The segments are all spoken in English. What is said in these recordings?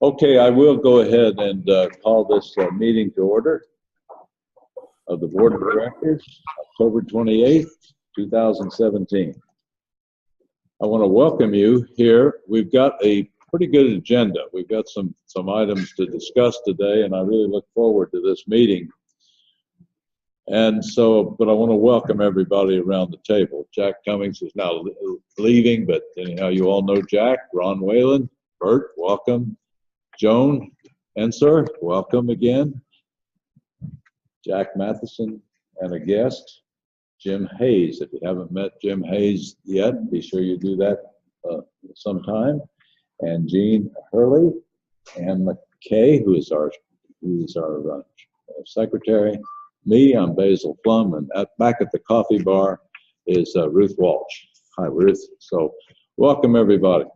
Okay, I will go ahead and call this meeting to order of the Board of Directors, October 28th, 2017. I want to welcome you here. We've got a pretty good agenda. We've got some items to discuss today, and I really look forward to this meeting. And so, but I want to welcome everybody around the table. Jack Cummings is now leaving, but anyhow, you all know Jack. Ron Whalen, Bert, welcome. Joan Enser, welcome again. Jack Matheson, and a guest, Jim Hayes. If you haven't met Jim Hayes yet, be sure you do that sometime. And Jean Hurley, and McKay, who is our secretary. Me, I'm Basil Plum, and back at the coffee bar is Ruth Walsh. Hi, Ruth. So, welcome everybody.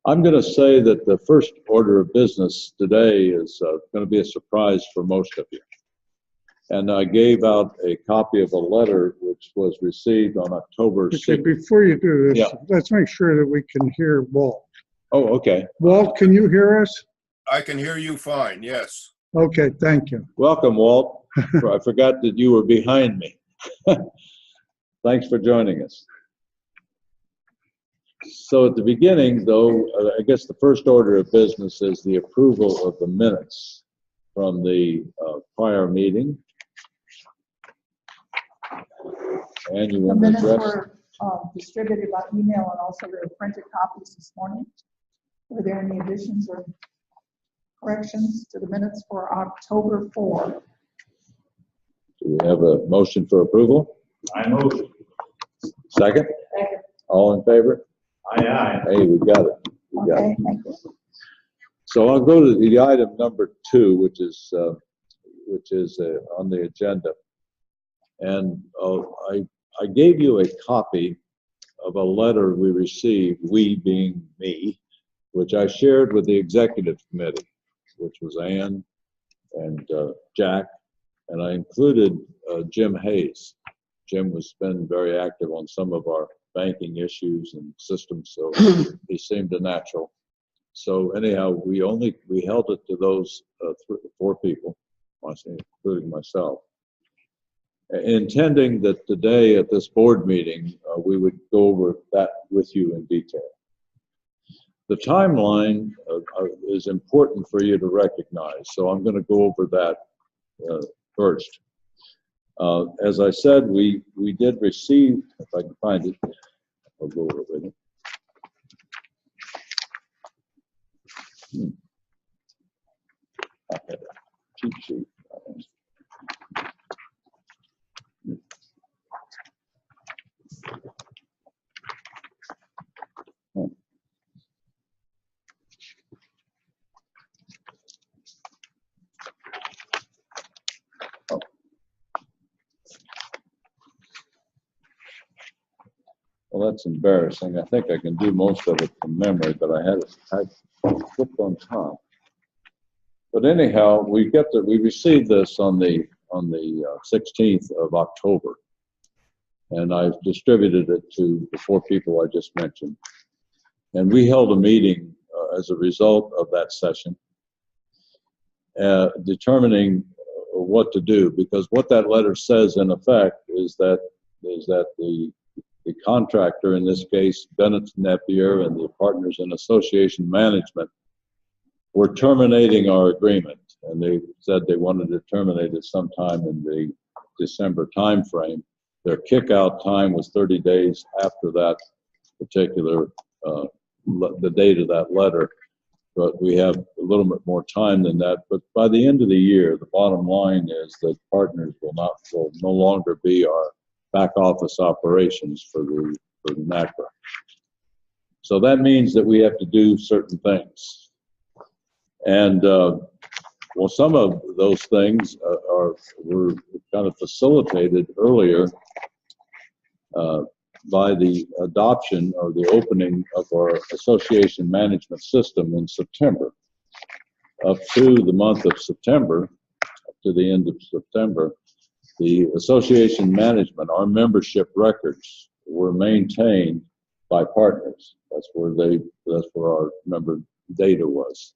I'm going to say that the first order of business today is going to be a surprise for most of you. And I gave out a copy of a letter which was received on October 6th. Okay, before you do this, let's make sure that we can hear Walt. Oh, okay. Walt, can you hear us? I can hear you fine, yes. Okay, thank you. Welcome, Walt. I forgot that you were behind me. Thanks for joining us. So at the beginning, though, I guess the first order of business is the approval of the minutes from the prior meeting. And you want to address? The minutes were distributed by email, and also there were printed copies this morning. Were there any additions or corrections to the minutes for October 4? Do we have a motion for approval? I move. Second? Second. All in favor? Aye, aye. Hey, we got it. We got Okay, it. thank you. So I'll go to the item number 2, which is on the agenda. And I gave you a copy of a letter we received, we being me, which I shared with the executive committee, which was Ann and Jack, and I included Jim Hayes. Jim has been very active on some of our banking issues and systems, so he seemed a natural. So anyhow, we held it to those 4 people, including myself, intending that today at this board meeting, we would go over that with you in detail. The timeline is important for you to recognize, so I'm going to go over that first. As I said, we did receive, if I can find it, I'll go over it with you. I had a cheat sheet. Well, that's embarrassing. I think I can do most of it from memory, but I flipped on top. But anyhow, we received this on the 16th of October, and I've distributed it to the 4 people I just mentioned. And we held a meeting as a result of that session, determining what to do, because what that letter says in effect is that the contractor, in this case, Bennett Napier, and the partners in association management were terminating our agreement. And they said they wanted to terminate it sometime in the December time frame. Their kick-out time was 30 days after that particular, the date of that letter. But we have a little bit more time than that. But by the end of the year, the bottom line is that partners will no longer be our back office operations for the NaCCRA. So that means that we have to do certain things. And well, some of those things were kind of facilitated earlier by the adoption or the opening of our association management system in September. Up to the month of September, up to the end of September, the association management, our membership records, were maintained by partners. That's where our member data was.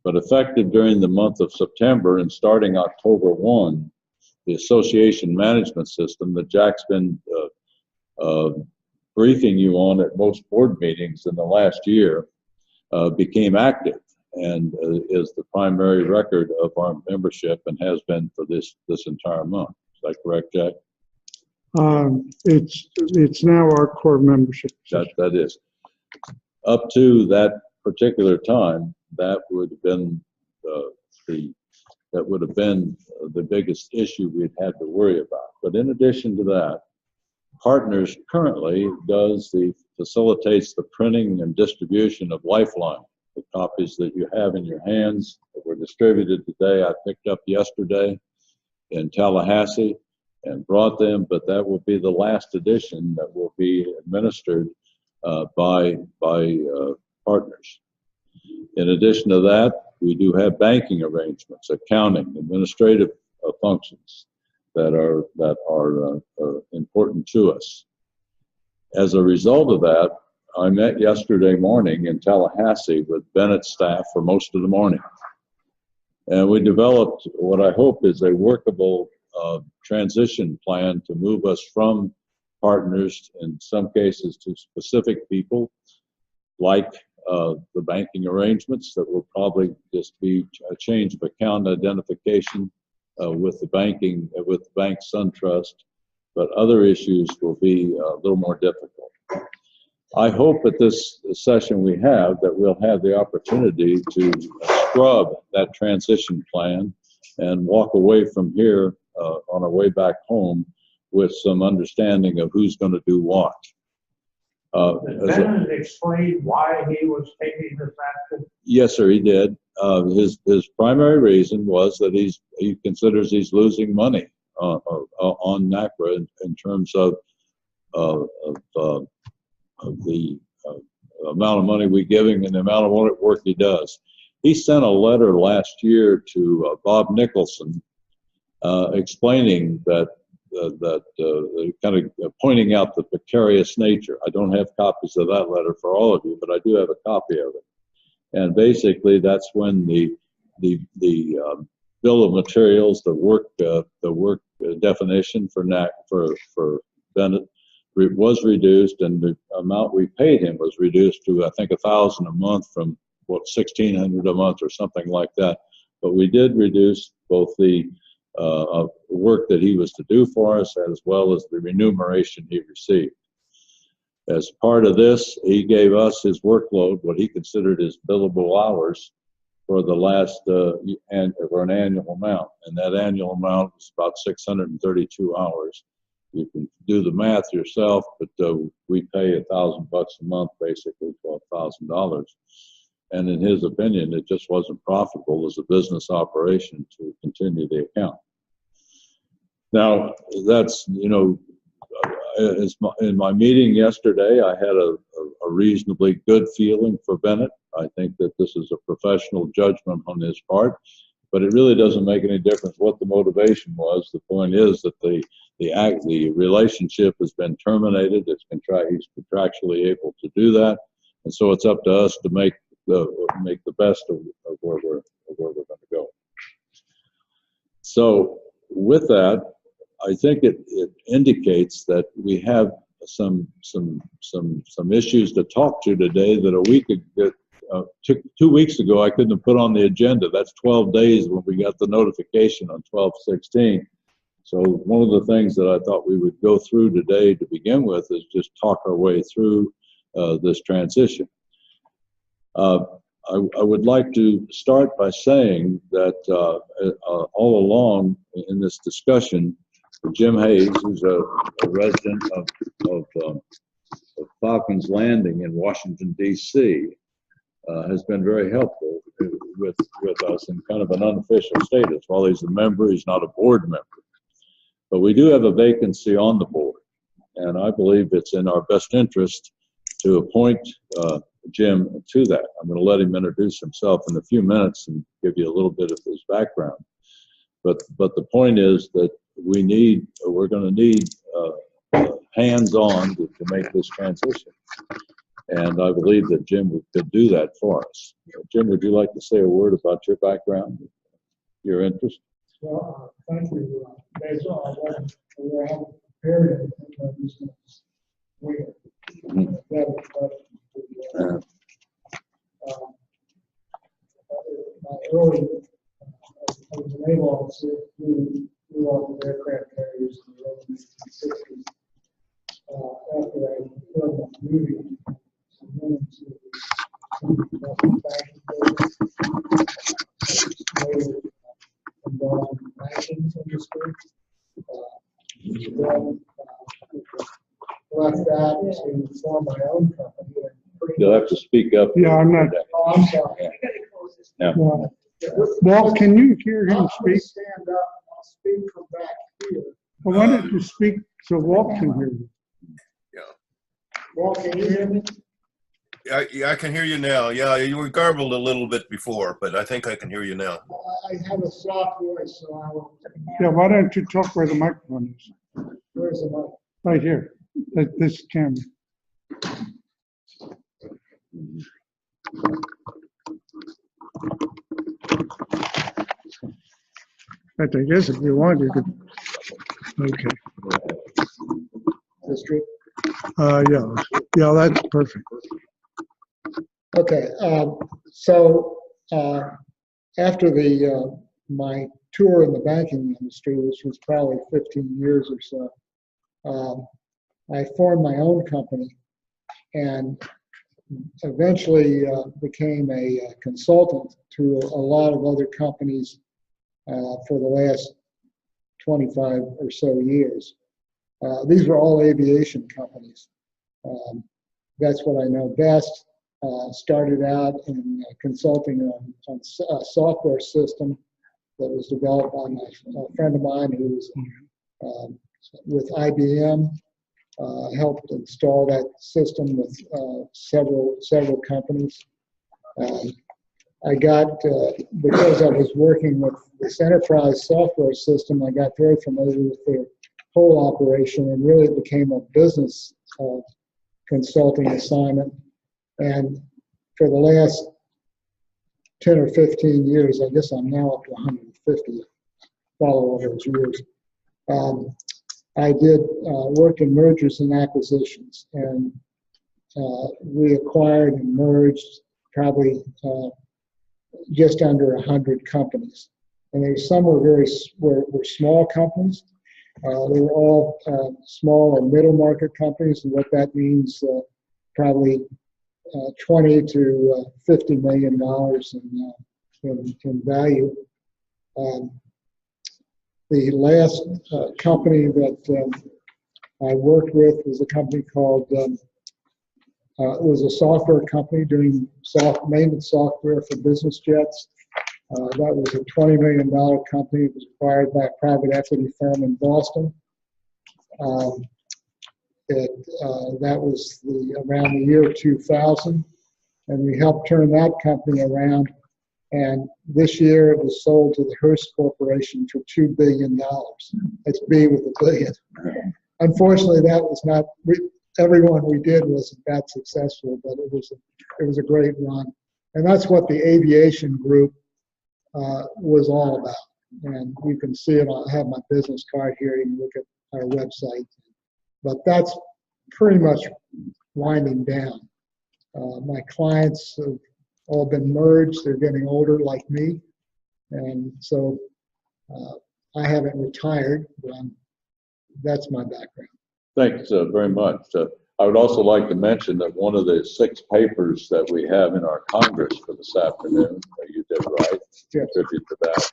But effective during the month of September and starting October 1, the association management system that Jack's been briefing you on at most board meetings in the last year became active and is the primary record of our membership and has been for this entire month. Is that correct, Jack? It's now our core membership. That is. Up to that particular time, that would have been the biggest issue we'd had to worry about. But in addition to that, Partners currently facilitates the printing and distribution of Lifeline, the copies that you have in your hands that were distributed today. I picked up yesterday in Tallahassee and brought them, but that will be the last edition that will be administered by Partners. In addition to that, we do have banking arrangements, accounting, administrative functions that are important to us. As a result of that, I met yesterday morning in Tallahassee with Bennett's staff for most of the morning. And we developed what I hope is a workable transition plan to move us from Partners, in some cases, to specific people, like the banking arrangements that will probably just be a change of account identification with the bank SunTrust, but other issues will be a little more difficult. I hope at this session we have that we'll have the opportunity to scrub that transition plan and walk away from here on our way back home with some understanding of who's going to do what. Did Bennett explain why he was taking this action? Yes, sir, he did. His primary reason was that he considers he's losing money on NaCCRA in terms of the amount of money we give him and the amount of work he does. He sent a letter last year to Bob Nicholson explaining that kind of pointing out the precarious nature. I don't have copies of that letter for all of you, but I do have a copy of it. And basically, that's when the bill of materials, the work definition for Bennett was reduced, and the amount we paid him was reduced to, I think, $1,000 a month from $1,600 a month or something like that. But we did reduce both the work that he was to do for us as well as the remuneration he received. As part of this, he gave us his workload, what he considered his billable hours for the last for an annual amount, and that annual amount was about 632 hours. You can do the math yourself, but we pay $1,000 a month, basically $12,000. And in his opinion, it just wasn't profitable as a business operation to continue the account. Now, that's, in my meeting yesterday, I had a reasonably good feeling for Bennett. I think that this is a professional judgment on his part, but it really doesn't make any difference what the motivation was. The point is that the relationship has been terminated. He's contractually able to do that, and so it's up to us to make the best of where we're going to go. So with that, I think it indicates that we have some issues to talk to today that 2 weeks ago I couldn't have put on the agenda. That's 12 days when we got the notification on 12/16. So one of the things that I thought we would go through today to begin with is just talk our way through this transition. I would like to start by saying that all along in this discussion, Jim Hayes, who's a resident of Falcons Landing in Washington, D.C., has been very helpful with us in kind of an unofficial status. While he's a member, he's not a board member. But we do have a vacancy on the board, and I believe it's in our best interest to appoint Jim to that. I'm going to let him introduce himself in a few minutes and give you a little bit of his background. But the point is that we're going to need hands-on to make this transition. And I believe that Jim could do that for us. Jim, would you like to say a word about your background, your interest? Well, thank you. That's all. We were having prepared it. I'm just going to wait. That was question. My early, I was an naval officer who flew off of aircraft carriers in the early 1960s. After I filled my duty, I went into the banking business, later involved in the banking industry. Then left that to form my own company. You'll have to speak up. Yeah, I'm not. Oh, I'm sorry. Yeah. Walt, can you hear him I'll speak? stand up and I'll speak from back here. Why don't you speak so Walt can hear you? Walt, can you hear me? Yeah, I can hear you now. Yeah, you were garbled a little bit before, but I think I can hear you now. I have a soft voice, so I will. Yeah, why don't you talk where the microphone is? Where's the mic? Right here, this camera. I guess if you want, you could. Okay. This true? Yeah, that's perfect. Okay, so after my tour in the banking industry, which was probably 15 years or so, I formed my own company and eventually became a consultant to a lot of other companies for the last 25 or so years. These were all aviation companies. That's what I know best. Started out in consulting on a software system that was developed by a friend of mine who was with IBM. Helped install that system with several companies. I got, because I was working with this enterprise software system, I got very familiar with their whole operation and really became a business consulting assignment. And for the last 10 or 15 years, I guess I'm now up to 150, follow all those years. I did work in mergers and acquisitions, and we acquired and merged probably just under 100 companies. And there some were were small companies. They were all small or middle market companies, and what that means, probably 20 to 50 million dollars in value. The last company that I worked with was a company called, it was a software company doing maintenance software for business jets. That was a $20 million company. It was acquired by a private equity firm in Boston. That was around the year 2000, and we helped turn that company around. And this year it was sold to the Hearst Corporation for $2 billion. That's B with a billion. Unfortunately, that was not, everyone we did wasn't that successful, but it was a great run. And that's what the aviation group was all about. And you can see it, I have my business card here, you can look at our website. But that's pretty much winding down. My clients have all been merged. They're getting older like me. And so I haven't retired, but that's my background. Thanks very much. I would also like to mention that one of the 6 papers that we have in our Congress for this afternoon, you did right, contribute to that.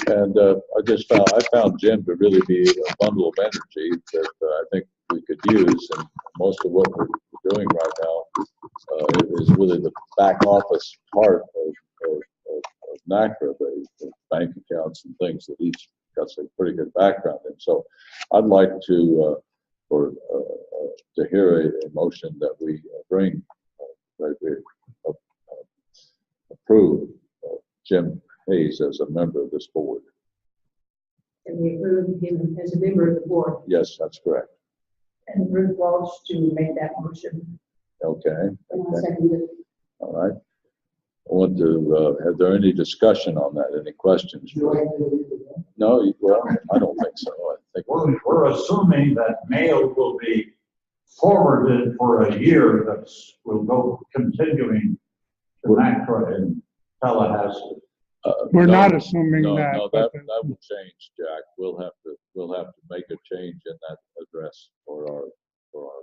And I found Jim to really be a bundle of energy that I think we could use, and most of what we're doing right now is really the back office part of NaCCRA, the bank accounts and things that each got a pretty good background in. So I'd like to hear a motion that we approve Jim Hayes as a member of this board. And we approve him as a member of the board. Yes, that's correct. And Ruth Walsh to make that motion. Okay, And I'll okay, second it. all right. I want to, have there any discussion on that? Any questions? No, well, I don't think so. I think, We're assuming that mail will be forwarded for a year, will go continuing to NaCCRA in Tallahassee. We're no, not assuming No, that. no, but that will change, Jack. We'll have to make a change in that address for our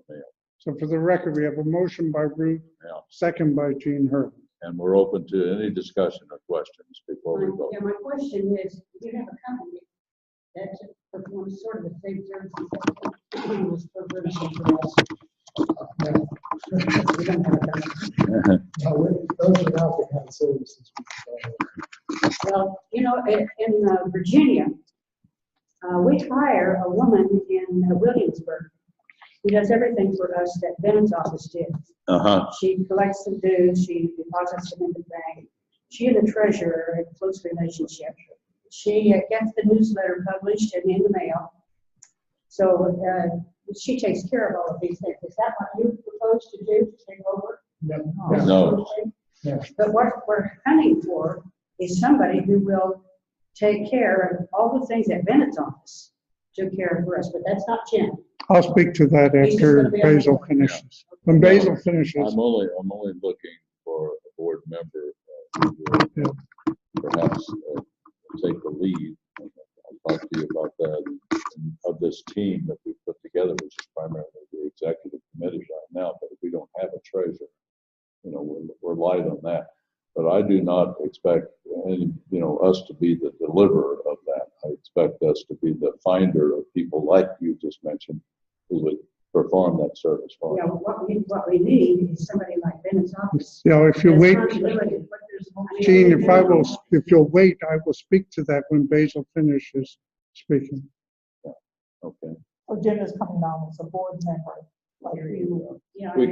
mail. So for the record, we have a motion by Ruth, Yeah, second by Jean Herb. and we're open to any discussion or questions before we vote. Yeah, my question is, you have a company that performs sort of the same services that was provided for us. We don't have a company. Those are not the kind of services we provide. Well, you know, in Virginia, we hire a woman in Williamsburg who does everything for us that Bennett's office did. Uh-huh. She collects the dues, she deposits them in the bank. She and the treasurer have a close relationship. She gets the newsletter published and in the mail. So she takes care of all of these things. Is that what you propose to do, to take over? No. But what we're hunting for is somebody who will take care of all the things that Bennett's office took care of for us, but that's not Jim. I'll speak to that He's just after gonna be on the Basil board. finishes. When Basil finishes, I'm only looking for a board member who will perhaps take the lead. I'll talk to you about that, and of this team that we put together, which is primarily the executive committee right now. But if we don't have a treasurer, we're light on that. But I do not expect us to be the deliverer of that. I expect us to be the finder of people like you just mentioned, who would perform that service for Yeah, us. what we need is somebody like Bennett's office. if you wait, Jean, Jean, if you'll wait, I will speak to that when Basil finishes speaking. Okay. So Jim is coming on as a board member, like you. Yeah, We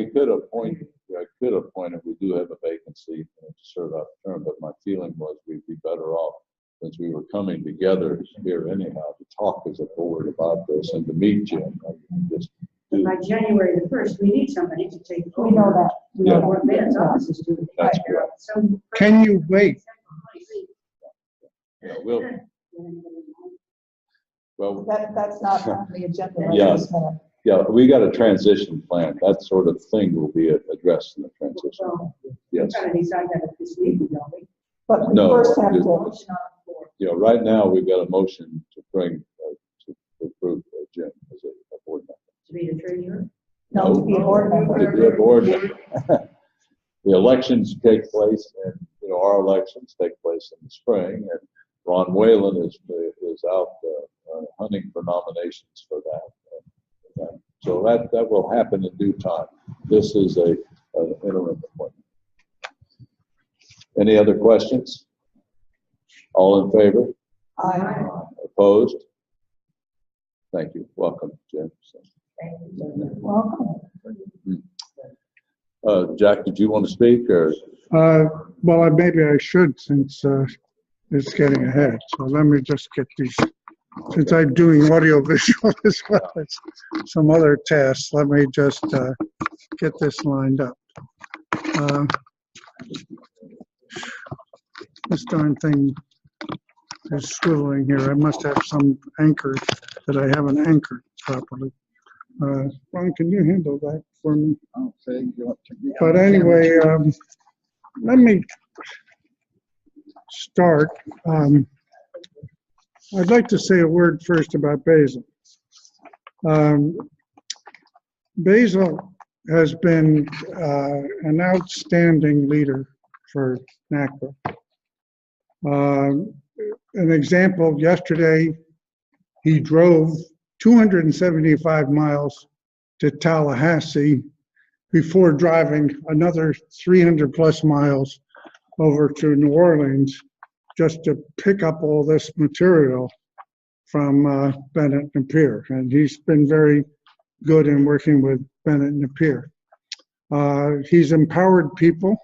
could appoint, I could appoint if we do have a vacancy to serve out the term, but my feeling was we'd be better off, since we were coming together here anyhow, to talk as a board about this and to meet Jim. But by January the 1st, we need somebody to take over. We know that. We know Yeah. that. What Bennett's office is doing. That's So- Can you wait? Well, That's not on the agenda right Yeah. this minute. yeah, we got a transition plan. That sort of thing will be addressed in the transition. Well, Yes. We're trying to decide that at this meeting, don't we? But we No, first have you- to, Motion on the floor. Right now, we've got a motion to bring, to approve Jim as a board member. To be the treasurer? no, to be a board member. To be a board member. The elections take place, and, our elections take place in the spring, and Ron Whalen is out hunting for nominations for that. And so that will happen in due time. This is an interim appointment. Any other questions? All in favor? Aye. Opposed? Thank you. Welcome, Jim. Welcome. Jack, did you want to speak, or? Well, maybe I should, since it's getting ahead. So let me just get these, since I'm doing audio visual as well as some other tasks, let me just get this lined up. This darn thing is swiveling here. I must have some anchor that I haven't anchored properly. Ron, can you handle that for me? But anyway, let me start. I'd like to say a word first about Basil. Basil has been an outstanding leader for NaCCRA. An example, yesterday, he drove 275 miles to Tallahassee before driving another 300 plus miles over to New Orleans just to pick up all this material from Bennett Napier. And he's been very good in working with Bennett Napier. He's empowered people,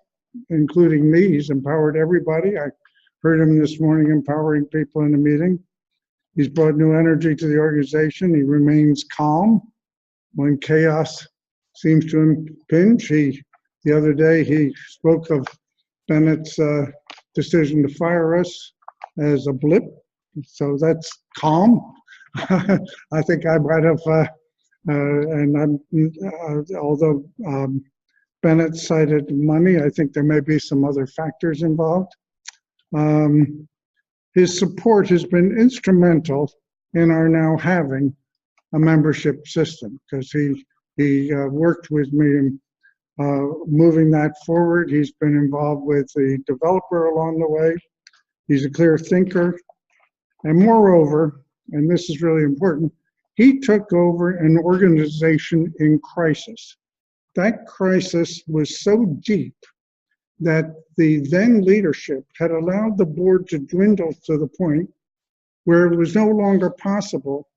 including me. He's empowered everybody. I heard him this morning empowering people in the meeting. He's brought new energy to the organization. He remains calm when chaos seems to impinge. The other day, he spoke of Bennett's decision to fire us as a blip, so that's calm. I think I might have, although Bennett cited money, I think there may be some other factors involved. His support has been instrumental in our now having a membership system, because he worked with me in moving that forward. He's been involved with the developer along the way. He's a clear thinker. And moreover, and this is really important, he took over an organization in crisis. That crisis was so deep that the then leadership had allowed the board to dwindle to the point where it was no longer possible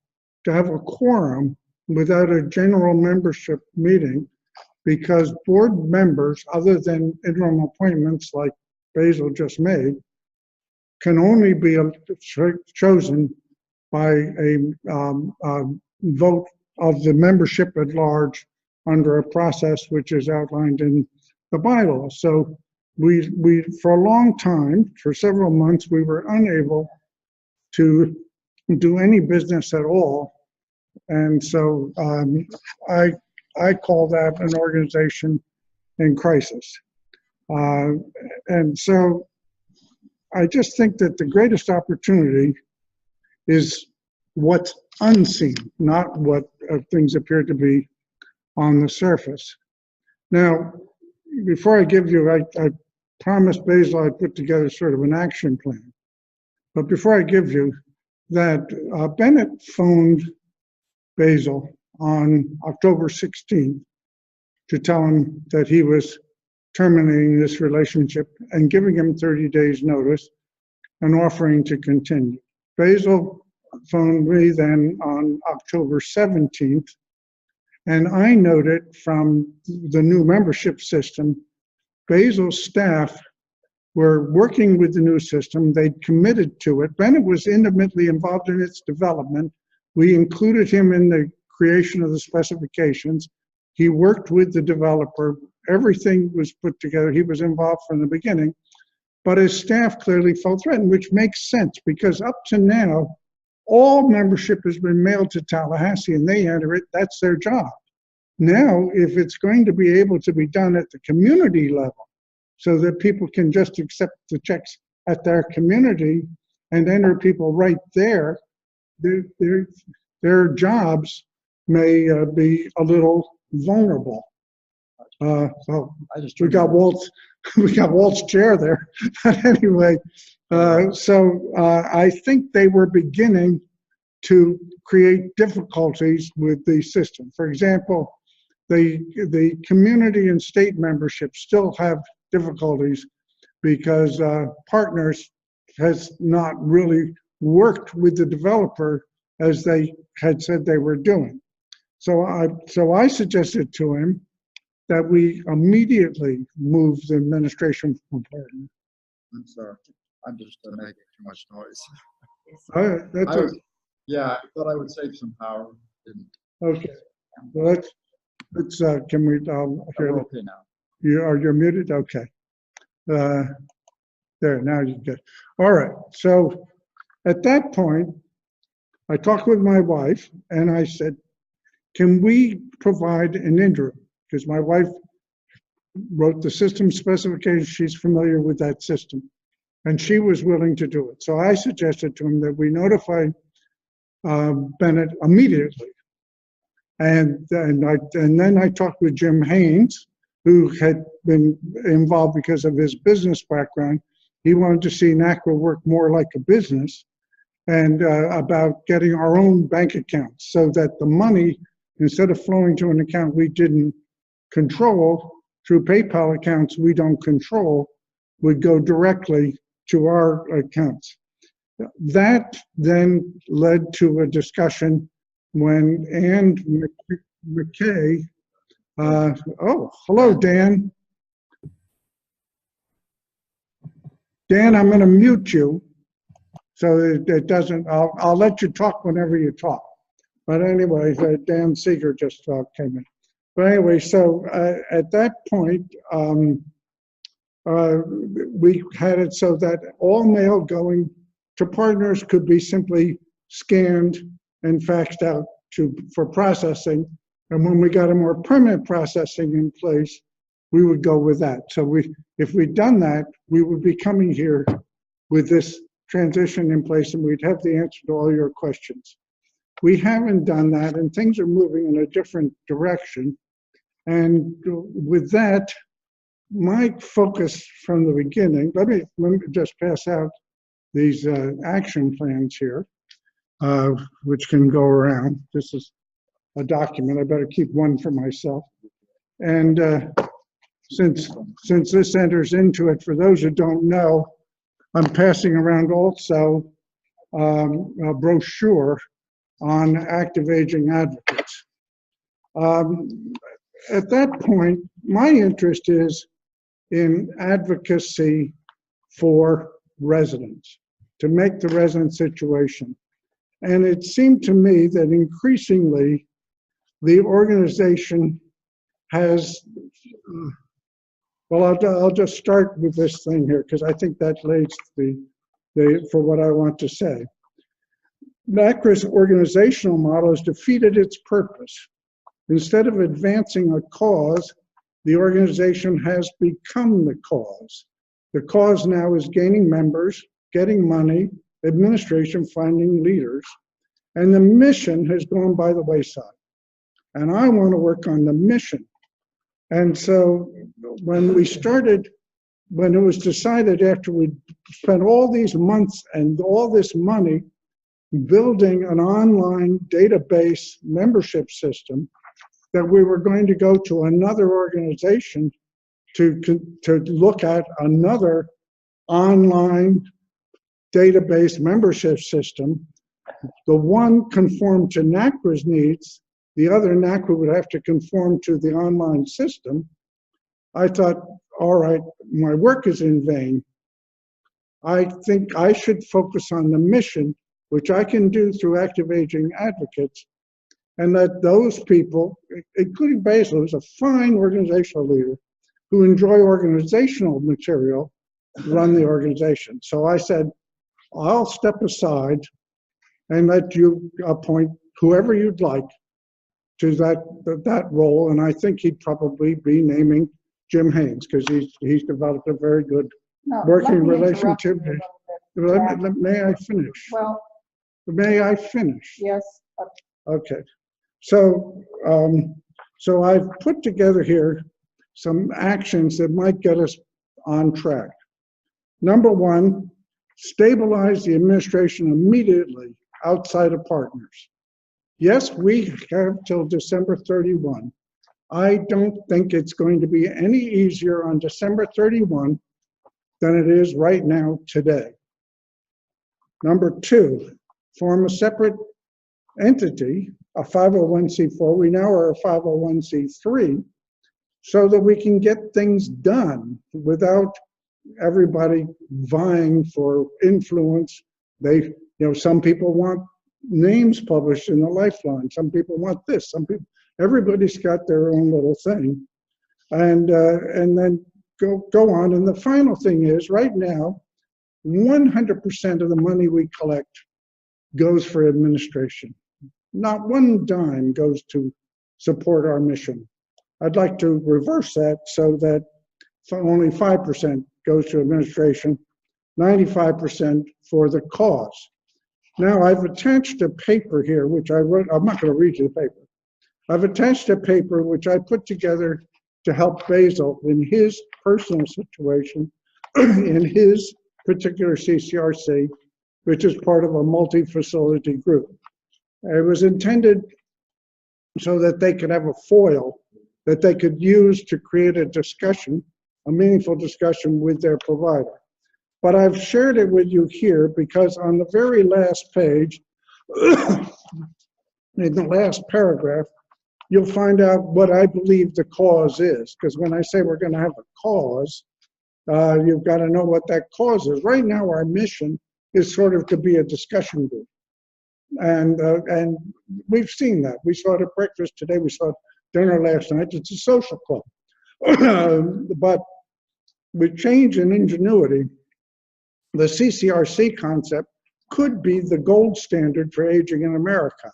to have a quorum without a general membership meeting, because board members, other than interim appointments like Basil just made, can only be chosen by a vote of the membership at large under a process which is outlined in the bylaws. So we for a long time, for several months, we were unable to do any business at all. And so I call that an organization in crisis. And so I just think that the greatest opportunity is what's unseen, not what things appear to be on the surface. Now, before I give you, I promised Basil I'd put together sort of an action plan. But before I give you that, Bennett phoned Basil on October 16th to tell him that he was terminating this relationship and giving him 30 days notice and offering to continue. Basil phoned me then on October 17th, and I noted from the new membership system, Basil's staff were working with the new system. They'd committed to it. Bennett was intimately involved in its development. We included him in the creation of the specifications. He worked with the developer. Everything was put together. He was involved from the beginning. But his staff clearly felt threatened, which makes sense, because up to now, all membership has been mailed to Tallahassee and they enter it. That's their job. Now, if it's going to be able to be done at the community level, so that people can just accept the checks at their community and enter people right there, their jobs may be a little vulnerable. So we got Walt's chair there. But anyway, I think they were beginning to create difficulties with the system. For example, the community and state membership still have difficulties because Partners has not really worked with the developer as they had said they were doing. So I suggested to him that we immediately move the administration from Partner. I'm sorry, I'm just making too much noise. Yeah, I thought I would save some power. Didn't. Okay. Well, let's can we hear? We're okay now. You're muted. Okay. There, now you get. All right. So at that point, I talked with my wife and I said, can we provide an interim? Because my wife wrote the system specifications. She's familiar with that system and she was willing to do it. So I suggested to him that we notify Bennett immediately. And then I talked with Jim Haynes, who had been involved because of his business background. He wanted to see NaCCRA work more like a business, and about getting our own bank accounts so that the money, instead of flowing to an account we didn't control, through PayPal accounts we don't control, would go directly to our accounts. That then led to a discussion when Ann McKay, oh, hello, Dan. Dan, I'm going to mute you so it doesn't, I'll let you talk whenever you talk. But anyway, Dan Seeger just came in. But anyway, so at that point, we had it so that all mail going to partners could be simply scanned and faxed out for processing. And when we got a more permanent processing in place, we would go with that. So if we'd done that, we would be coming here with this transition in place and we'd have the answer to all your questions. We haven't done that and things are moving in a different direction. And with that, my focus from the beginning, let me just pass out these action plans here, which can go around. This is a document. I better keep one for myself. And since this enters into it, for those who don't know, I'm passing around also a brochure on active aging advocates. At that point, my interest is in advocacy for residents, to make the resident situation. And it seemed to me that increasingly the organization has, well, I'll just start with this thing here because I think that lays for what I want to say. NaCCRA's organizational model has defeated its purpose. Instead of advancing a cause, the organization has become the cause. The cause now is gaining members, getting money, administration, finding leaders, and the mission has gone by the wayside. And I want to work on the mission. And so when it was decided after we spent all these months and all this money building an online database membership system, that we were going to go to another organization to look at another online database membership system. The one conformed to NaCCRA's needs, the other NaCCRA would have to conform to the online system. I thought, all right, my work is in vain. I think I should focus on the mission, which I can do through active aging advocates, and let those people, including Basil, who's a fine organizational leader, who enjoy organizational material, run the organization. So I said, I'll step aside and let you appoint whoever you'd like to that role. And I think he'd probably be naming Jim Haynes, because he's developed a very good working relationship. May I finish? Well, may I finish? Yes. Okay. So, so I've put together here some actions that might get us on track. Number one, stabilize the administration immediately outside of partners. Yes, we have till December 31. I don't think it's going to be any easier on December 31 than it is right now today. Number two, form a separate entity, a 501c4. We now are a 501c3, so that we can get things done without everybody vying for influence. Some people want names published in the Lifeline. Some people want this. Everybody's got their own little thing, and then go on. And the final thing is, right now, 100% of the money we collect goes for administration. Not one dime goes to support our mission. I'd like to reverse that so that only 5% goes to administration, 95% for the cause. Now, I've attached a paper here, which I wrote. I'm not going to read you the paper. I've attached a paper which I put together to help Basil in his personal situation, in his particular CCRC, which is part of a multi-facility group. It was intended so that they could have a foil that they could use to create a discussion, a meaningful discussion with their provider. But I've shared it with you here because on the very last page, in the last paragraph, you'll find out what I believe the cause is. Because when I say we're going to have a cause, you've got to know what that cause is. Right now, our mission is sort of to be a discussion group. And we've seen that. We saw it at breakfast today. We saw it dinner last night. It's a social club. But with change in ingenuity, the CCRC concept could be the gold standard for aging in America.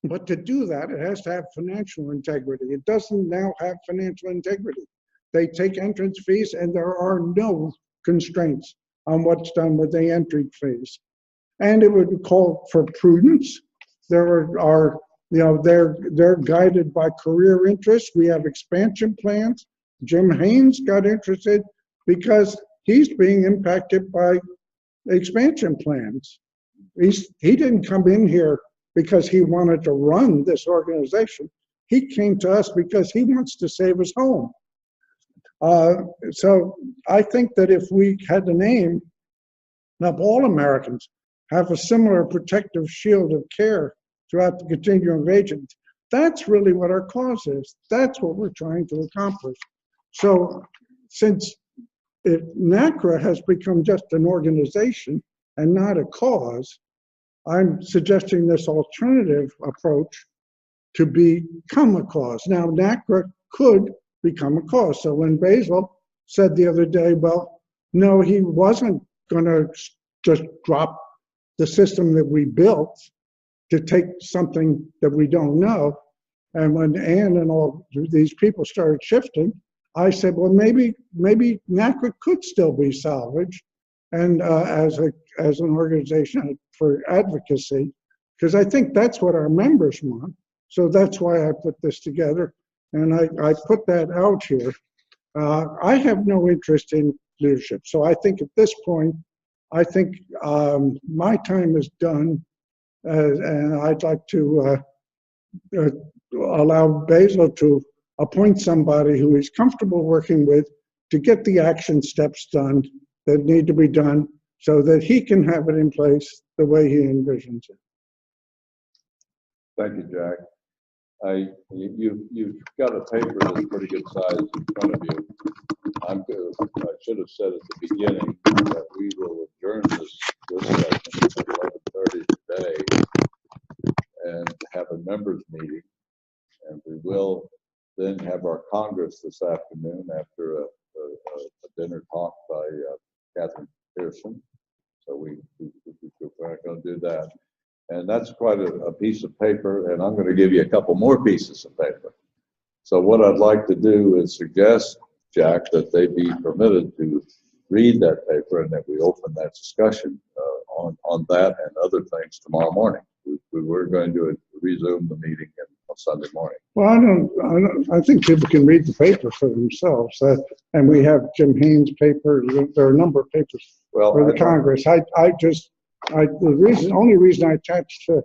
But to do that, it has to have financial integrity. It doesn't now have financial integrity. They take entrance fees, and there are no constraints on what's done with the entry fees. And it would call for prudence. There are they're guided by career interests. We have expansion plans. Jim Haynes got interested because he's being impacted by expansion plans. He didn't come in here because he wanted to run this organization. He came to us because he wants to save his home. So I think that if we had the name of all Americans have a similar protective shield of care throughout the continuum of aging, that's really what our cause is. That's what we're trying to accomplish. So since NaCCRA has become just an organization and not a cause, I'm suggesting this alternative approach to become a cause. Now, NaCCRA could become a cause. So when Basil said the other day, well, no, he wasn't going to just drop the system that we built to take something that we don't know. And when Ann and all these people started shifting, I said, well, maybe NaCCRA could still be salvaged, and as an organization for advocacy, because I think that's what our members want. So that's why I put this together, and I put that out here. I have no interest in leadership, so I think at this point, I think my time is done, and I'd like to allow Basil to appoint somebody who he's comfortable working with to get the action steps done that need to be done so that he can have it in place the way he envisions it. Thank you, Jack. You've got a paper that's pretty good size in front of you. I should have said at the beginning that we will adjourn this session at 11:30 today and have a members meeting, and we will then have our Congress this afternoon after a dinner talk by Catherine Pearson. So we're not going to do that. And that's quite a piece of paper, and I'm going to give you a couple more pieces of paper. So what I'd like to do is suggest, Jack, that they be permitted to read that paper and that we open that discussion on that and other things tomorrow morning. We're going to resume the meeting on Sunday morning. Well, I think people can read the paper for themselves. And we have Jim Haynes' paper. There are a number of papers for the Congress. The only reason I attached to,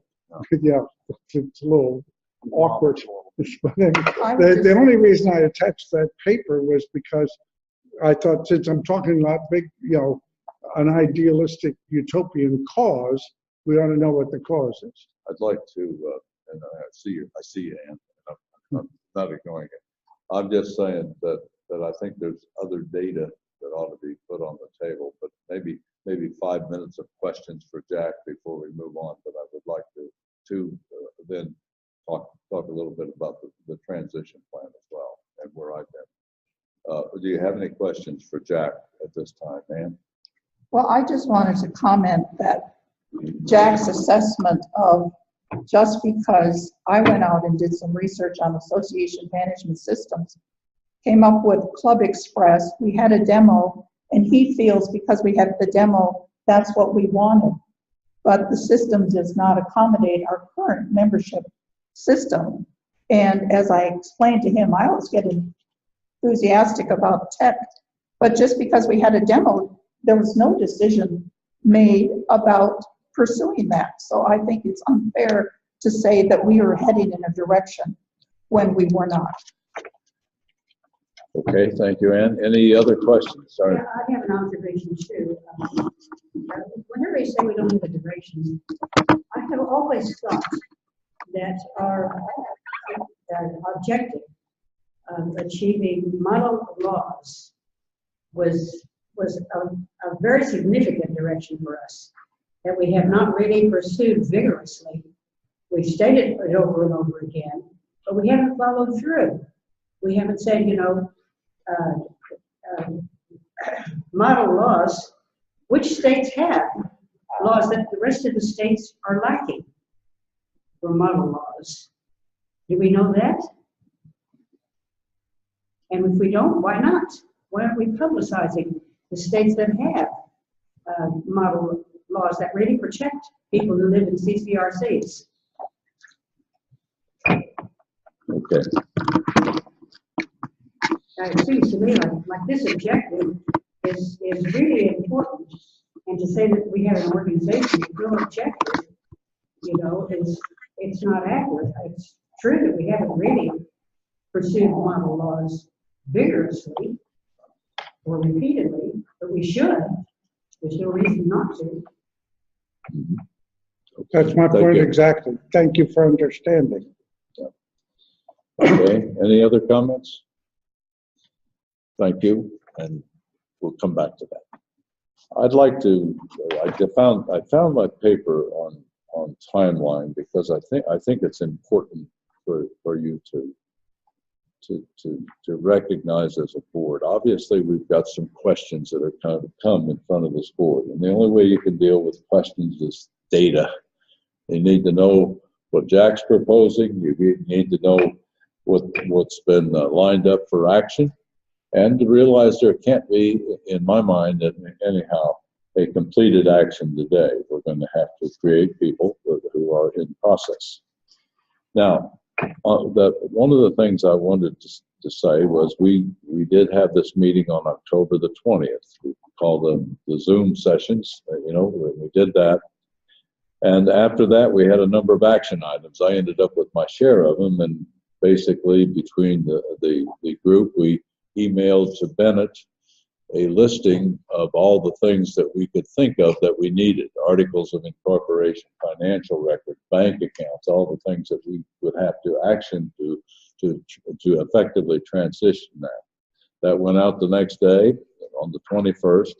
it's a little awkward. The only reason I attached that paper was because I thought, since I'm talking about big, an idealistic utopian cause, we ought to know what the cause is. I'd like to, and I see you, Ann. I'm not ignoring it. I'm just saying that I think there's other data that ought to be put on the table, but maybe 5 minutes of questions for Jack before we move on. But I would like to then talk a little bit about the transition plan as well and where I've been. Do you have any questions for Jack at this time, Ann? Well, I just wanted to comment that Jack's assessment of just because I went out and did some research on association management systems, came up with Club Express. We had a demo, and he feels because we had the demo, that's what we wanted. But the system does not accommodate our current membership system. And as I explained to him, I always get enthusiastic about tech, but just because we had a demo, there was no decision made about pursuing that. So I think it's unfair to say that we are heading in a direction when we were not. Okay, thank you, Ann. Any other questions? Sorry. Yeah, I have an observation too. Whenever you say we don't have a direction, I have always thought that our objective of achieving model laws was a very significant direction for us that we have not really pursued vigorously We've stated it over and over again, but we haven't followed through. We haven't said, you know, model laws, which states have laws that the rest of the states are lacking for model laws. Do we know that? And if we don't, why not? Why aren't we publicizing the states that have model laws that really protect people who live in CCRCs? Okay. It seems to me like this objective is really important. And to say that we have an organization with no objective, you know, it's not accurate. It's true that we haven't really pursued model laws vigorously or repeatedly, but we should. There's no reason not to. That's my Thank point you. exactly. Thank you for understanding. Okay, any other comments? Thank you, and we'll come back to that. I'd like to, I found my paper on timeline because I think it's important for you to recognize as a board. Obviously, we've got some questions that are kind of come in front of this board, and the only way you can deal with questions is data. You need to know what Jack's proposing. You need to know what's been lined up for action, and to realize there can't be, in my mind, anyhow, a completed action today. We're going to have to create people who are in process. Now, one of the things I wanted to say was we did have this meeting on October the 20th. We called them the Zoom sessions. You know, we did that. And after that, we had a number of action items. I ended up with my share of them, and basically between the group, we emailed to Bennett a listing of all the things that we could think of that we needed: articles of incorporation, financial record, bank accounts, all the things that we would have to action to effectively transition that. That went out the next day on the 21st.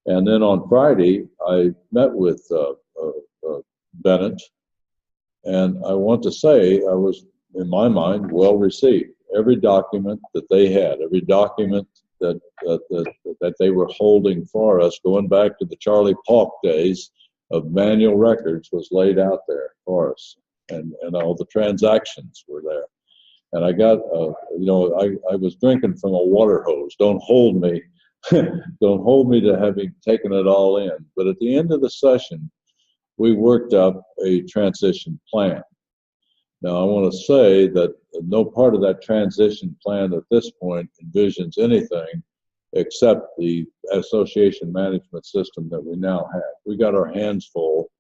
And then on Friday, I met with Bennett, and I want to say I was, in my mind, well received. Every document that they had, every document that they were holding for us, going back to the Charlie Paulk days of manual records, was laid out there for us, and all the transactions were there. And I got, you know, I was drinking from a water hose. Don't hold me, don't hold me to having taken it all in. But at the end of the session, we worked up a transition plan. Now, I want to say that no part of that transition plan at this point envisions anything except the association management system that we now have. We got our hands full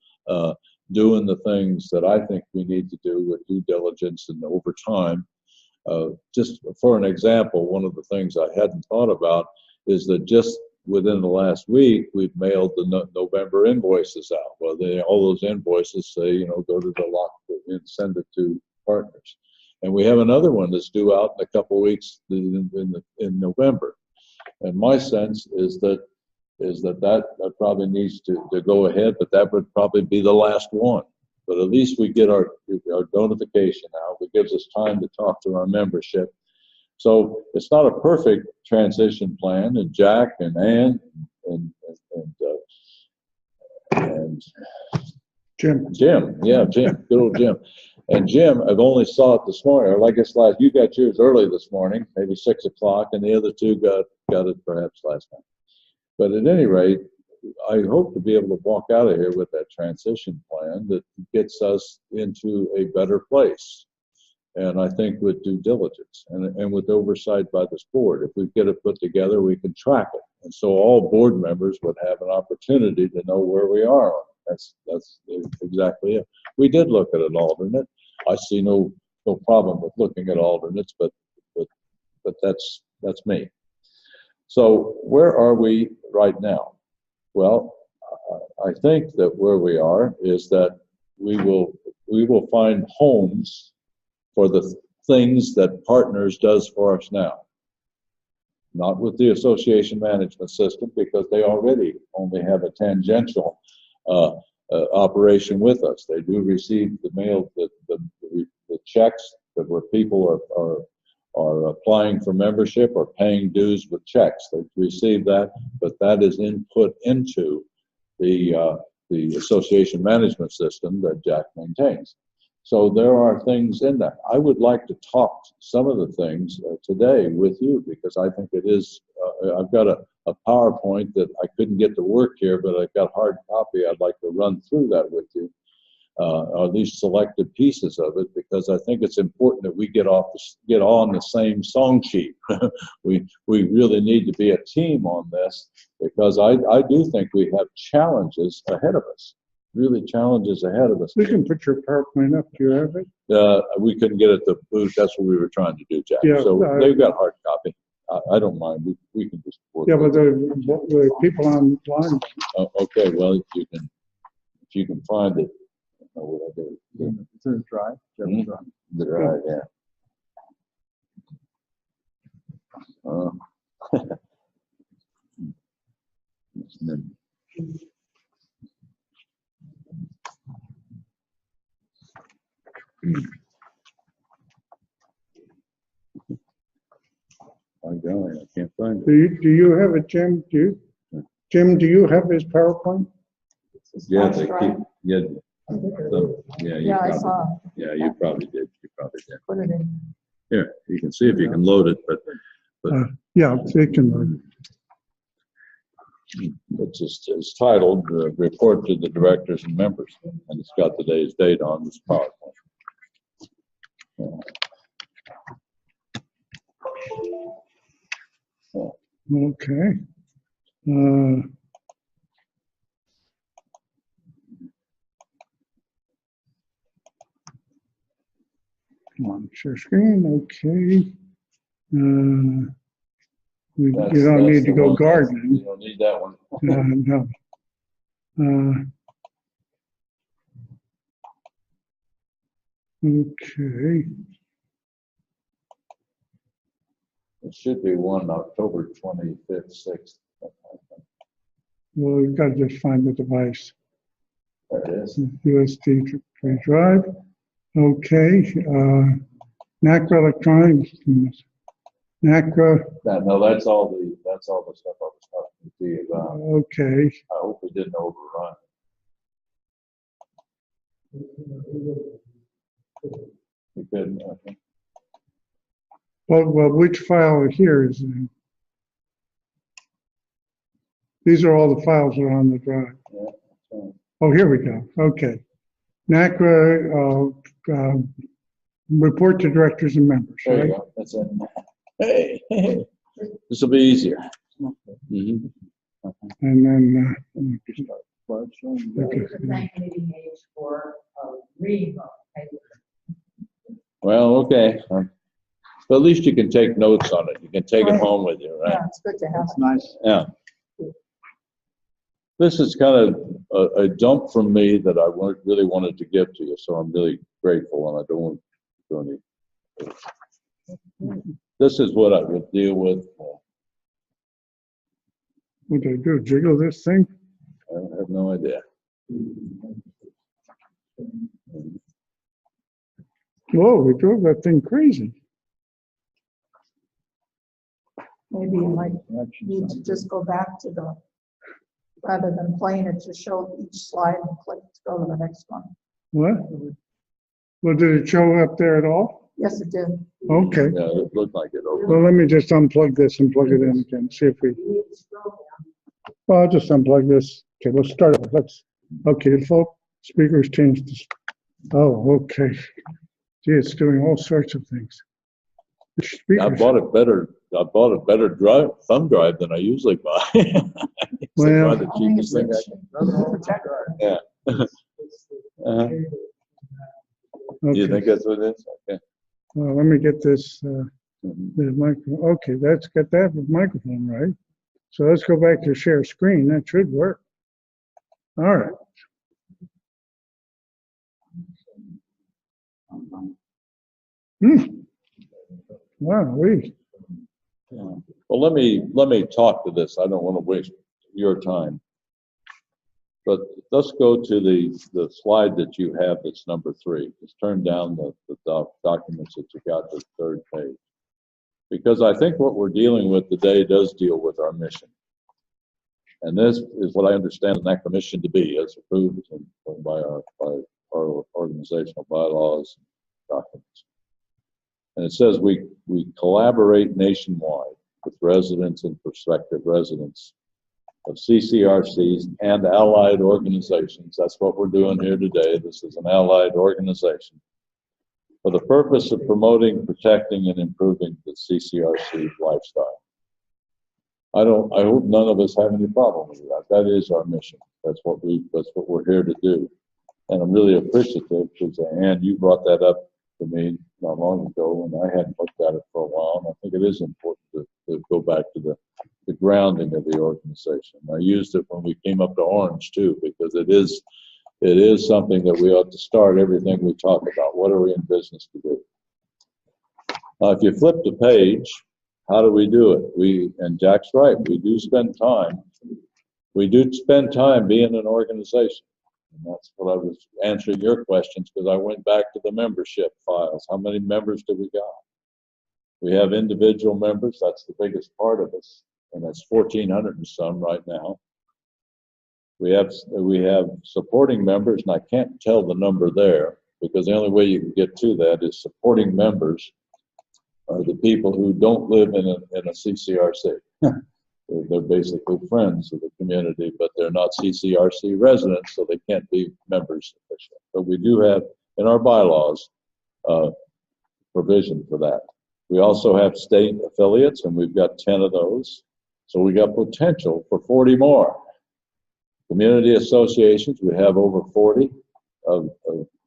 doing the things that I think we need to do with due diligence and over time. Just for an example, one of the things I hadn't thought about is that just within the last week, we've mailed the November invoices out. Well, all those invoices say, you know, go to the lock and send it to partners. And we have another one that's due out in a couple of weeks in November. And my sense is that probably needs to go ahead, but that would probably be the last one. But at least we get our notification out. It gives us time to talk to our membership. So it's not a perfect transition plan, and Jack and Ann and Jim. Jim, good old Jim. And Jim, I've only saw it this morning, or I guess you got yours early this morning, maybe 6 o'clock, and the other two got it perhaps last night. But at any rate, I hope to be able to walk out of here with that transition plan that gets us into a better place. And I think with due diligence and with oversight by this board, if we get it put together, we can track it. And so all board members would have an opportunity to know where we are. That's exactly it. We did look at an alternate. I see no problem with looking at alternates, but that's me. So where are we right now? Well, I think that where we are is that we will find homes for the things that Partners does for us now. Not with the association management system, because they already only have a tangential operation with us. They do receive the mail, the checks that where people are applying for membership or paying dues with checks. They receive that, but that is input into the association management system that Jack maintains. So there are things in that. I would like to talk some of the things today with you, because I think it is, I've got a PowerPoint that I couldn't get to work here, but I've got hard copy. I'd like to run through that with you, or at least selected pieces of it, because I think it's important that we get on the same song sheet. we really need to be a team on this, because I do think we have challenges ahead of us. Really challenges ahead of us. We can put your PowerPoint up. Do you have it? We couldn't get it to booth. That's what we were trying to do, Jack. Yeah, so they've got hard copy. I don't mind. We can just work. Yeah, but the people online. Okay, well, if you can find it. I don't know what I do. It's in the drive. The drive, yeah. I'm going. I can't find it. Do you have it, Jim? Jim, do you have his PowerPoint? Yeah, they keep. Yeah, Yeah, I saw. Yeah, you probably did. You probably did. Put it in. Here, you can see if you can load it, but Yeah, it can load it. it's titled "Report to the Directors and Members," and it's got today's date on this PowerPoint. Okay. Come on, share screen. Okay. You don't need to go gardening. You don't need that one. No. Okay. It should be one October 25th, 6th. Well, you've got to just find the device. There it is. USB drive. Okay. NaCCRA electronics. NaCCRA. No, that's all the stuff I was talking to you about. Okay. I hope we didn't overrun. We couldn't. Okay. Well, which file here is? These are all the files that are on the drive. Yeah, that's right. Oh, here we go. Okay. NaCCRA report to directors and members. There Right? you go. That's it. Hey, this will be easier. Mm-hmm. And then. There's a thank meeting page for reading book. Well, okay. But at least you can take notes on it. You can take it home with you, right? Yeah, it's good to have. It's nice. Yeah. This is kind of a dump from me that I really wanted to give to you, so I'm really grateful, and I don't want to do any. This is what I would deal with. What do I do? Jiggle this thing? I have no idea. Whoa, we drove that thing crazy. Maybe you might need to just go back to rather than playing it, just show each slide and click to go to the next one. What? Well, did it show up there at all? Yes, it did. Okay. Yeah, it looked like it over. Well, let me just unplug this and plug it in again. See if we. Well, I'll just unplug this. Okay, let's start it. Okay, the full speakers changed. Oh, okay. Gee, it's doing all sorts of things. The I speakers. bought a better thumb drive than I usually buy. Well, Buy the cheapest thing I can. Yeah. You think that's what it is? Okay. Well, let me get this. The microphone. Okay, that's got that microphone right. So let's go back to share screen. That should work. All right. Wow, Well, let me talk to this. I don't want to waste your time. But let's go to the slide that you have that's number 3. Just turn down the documents that you got to the 3rd page. Because I think what we're dealing with today does deal with our mission. And this is what I understand the NaCCRA mission to be, as approved by our organizational bylaws and documents. And it says we collaborate nationwide with residents and prospective residents of CCRCs and allied organizations. That's what we're doing here today. This is an allied organization for the purpose of promoting, protecting, and improving the CCRC lifestyle. I hope none of us have any problem with that. That is our mission. That's what we're here to do. And I'm really appreciative because, Ann, you brought that up to me not long ago, and I hadn't looked at it for a while. And I think it is important to go back to the grounding of the organization. I used it when we came up to Orange too, because it is something that we ought to start everything we talk about. What are we in business to do? Now, if you flip the page, how do we do it? And Jack's right, we do spend time. We do spend time being an organization. And that's what I was answering your questions, because I went back to the membership files. How many members do we got? We have individual members. That's the biggest part of us. And that's 1,400 and some right now. We have supporting members, and I can't tell the number there, because the only way you can get to that is supporting members are the people who don't live in a CCRC. They're basically friends of the community, but they're not CCRC residents, so they can't be members officially. But we do have in our bylaws provision for that. We also have state affiliates, and we've got 10 of those. So we got potential for 40 more. Community associations, we have over 40 of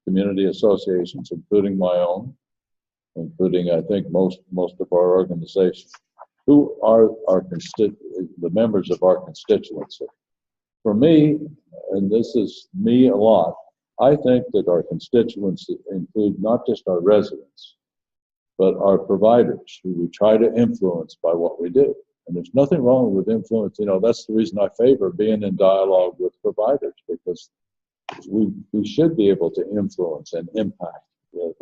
community associations, including my own, including, I think, most of our organizations. Who are the members of our constituency? For me, and this is me a lot, I think that our constituents include not just our residents, but our providers who we try to influence by what we do. And there's nothing wrong with influence. You know, that's the reason I favor being in dialogue with providers, because we should be able to influence and impact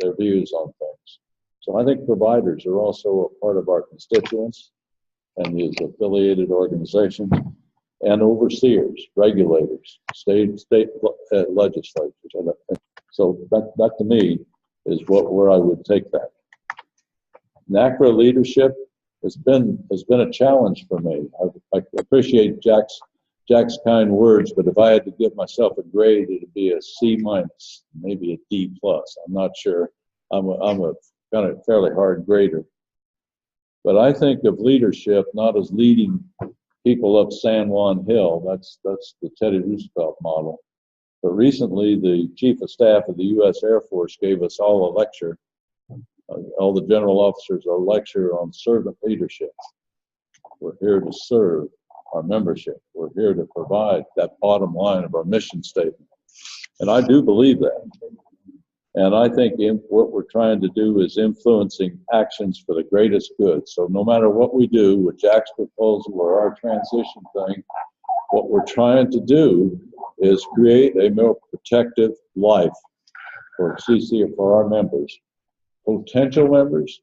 their views on things. So I think providers are also a part of our constituents and these affiliated organizations, and overseers, regulators, state legislatures. So that to me is where I would take that. NaCCRA leadership has been a challenge for me. I appreciate Jack's kind words, but if I had to give myself a grade, it'd be a C-, maybe a D+. I'm not sure. I'm a kind of fairly hard grader. But I think of leadership not as leading people up San Juan Hill. That's the Teddy Roosevelt model. But recently, the Chief of Staff of the U.S. Air Force gave us all a lecture. All the general officers a lecture on servant leadership. We're here to serve our membership. We're here to provide that bottom line of our mission statement. And I do believe that. And I think what we're trying to do is influencing actions for the greatest good. So no matter what we do with Jack's proposal or our transition thing, what we're trying to do is create a more protective life for our members, potential members,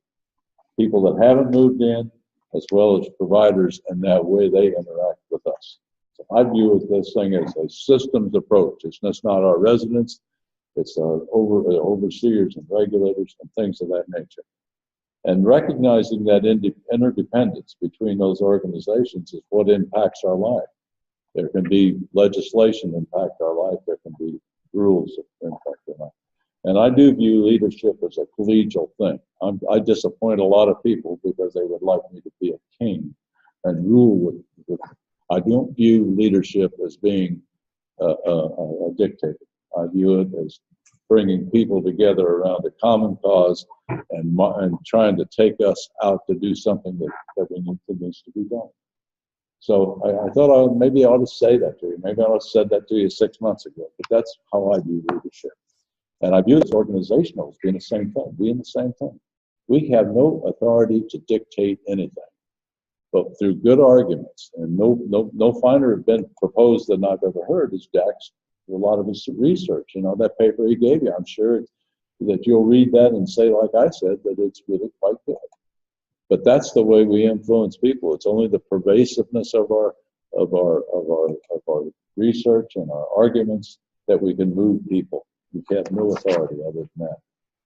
people that haven't moved in, as well as providers, and that way they interact with us. So I view this thing as a systems approach. It's just not our residents. It's our overseers and regulators and things of that nature. And recognizing that interdependence between those organizations is what impacts our life. There can be legislation impact our life. There can be rules that impact our life. And I do view leadership as a collegial thing. I disappoint a lot of people because they would like me to be a king and rule with I don't view leadership as being a dictator. I view it as bringing people together around a common cause and trying to take us out to do something that needs to be done. So I thought maybe I ought to say that to you. Maybe I ought to have said that to you 6 months ago, but that's how I view leadership. And I view this organizational as being the same thing, We have no authority to dictate anything. but through good arguments, and no finer have been proposed than I've ever heard is Jack's, a lot of his research. You know, that paper he gave you, I'm sure that you'll read that and say, like I said, that it's really quite good. But that's the way we influence people. It's only the pervasiveness of our research and our arguments that we can move people. We have no authority other than that.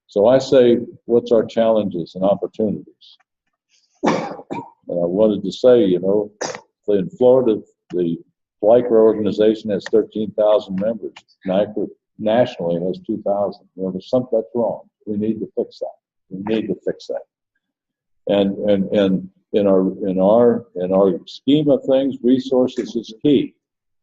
So I say, what's our challenges and opportunities? And I wanted to say, you know, in Florida, the NaCCRA organization has 13,000 members. NaCCRA nationally has 2,000. You know, there's something that's wrong. We need to fix that. We need to fix that. And in our scheme of things, resources is key.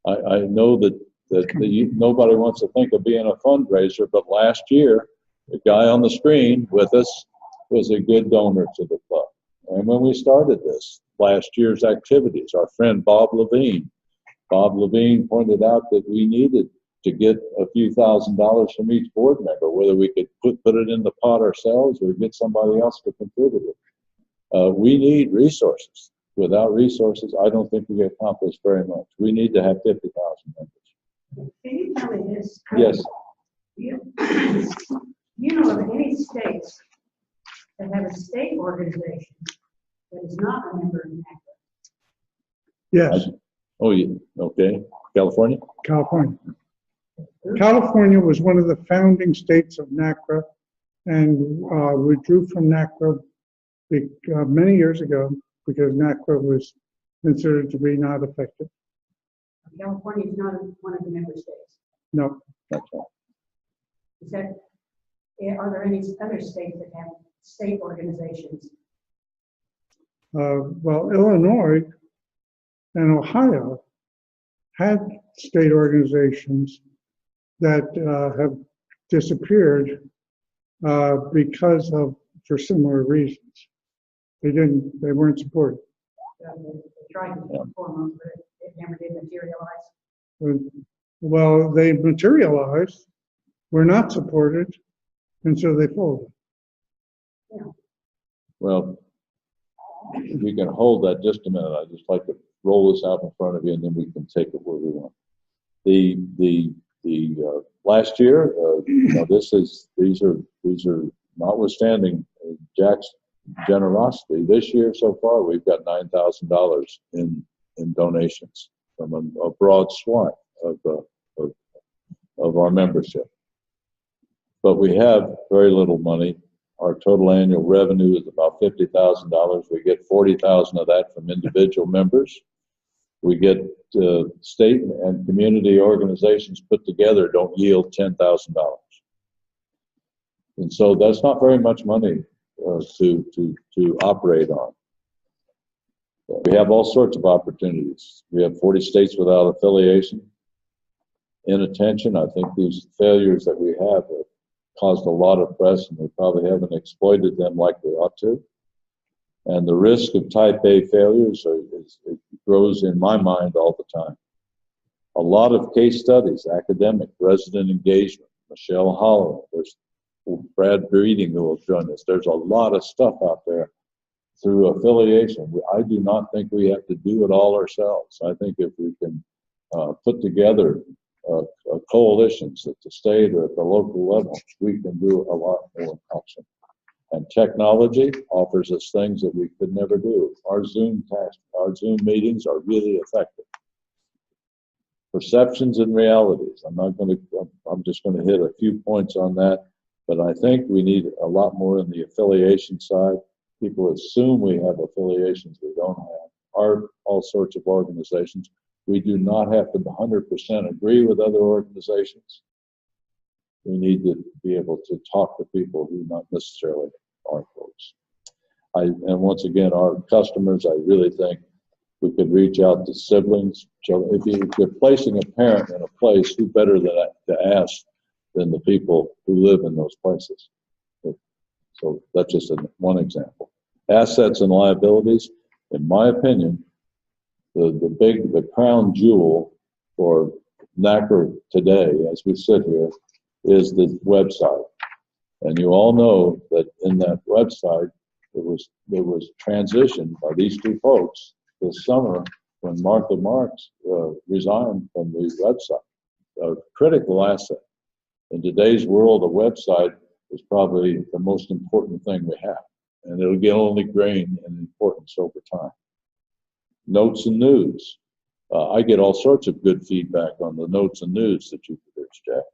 I know that nobody wants to think of being a fundraiser, but last year, the guy on the screen with us was a good donor to the club. And when we started this last year's activities, our friend Bob Levine pointed out that we needed to get a few $1,000s from each board member, whether we could put it in the pot ourselves or get somebody else to contribute it. We need resources. Without resources, I don't think we can accomplish very much. We need to have 50,000 members. Can you tell me this? Yes. You know of any states that have a state organization that is not a member of NaCCRA? Yes, Oh, yeah. Okay. California? California. California was one of the founding states of NaCCRA and withdrew from NaCCRA many years ago because NaCCRA was considered to be not effective. California is not one of the member states. No. That's right. Is that, are there any other states that have state organizations? Well, Illinois and Ohio had state organizations that have disappeared for similar reasons. They weren't supported. They tried to form them, but it never did materialize. Well, they materialized, were not supported, and so they folded. Yeah. Well, if you can hold that just a minute, I'd just like to roll this out in front of you, and then we can take it where we want. The last year, you know, these are notwithstanding Jack's generosity. This year so far, we've got $9,000 in donations from a broad swath of our membership. But we have very little money. Our total annual revenue is about $50,000. We get $40,000 of that from individual members. We get state and community organizations put together don't yield $10,000. And so that's not very much money to operate on. We have all sorts of opportunities. We have 40 states without affiliation. Inattention, I think these failures that we have caused a lot of press, and we probably haven't exploited them like we ought to. And the risk of type A failures it grows in my mind all the time. A lot of case studies, academic, resident engagement, Michelle Hollow, there's Brad Breeding who will join us. There's a lot of stuff out there through affiliation. I do not think we have to do it all ourselves. I think if we can put together coalitions at the state or at the local level, we can do a lot more action. And technology offers us things that we could never do. Our Zoom meetings are really effective. Perceptions and realities. I'm just going to hit a few points on that, but I think we need a lot more in the affiliation side. People assume we have affiliations we don't have. All sorts of organizations. We do not have to 100% agree with other organizations. We need to be able to talk to people who not necessarily are folks. And once again, our customers, I really think we could reach out to siblings. If you're placing a parent in a place, who better to ask than the people who live in those places? So that's just one example. Assets and liabilities, in my opinion, the crown jewel for NaCCRA today, as we sit here, is the website. And you all know that in that website, it was transitioned by these two folks this summer when Martha Marks resigned from the website, a critical asset. In today's world, a website is probably the most important thing we have, and it'll get only gain in importance over time. Notes and news. I get all sorts of good feedback on the notes and news that you produce, Jack.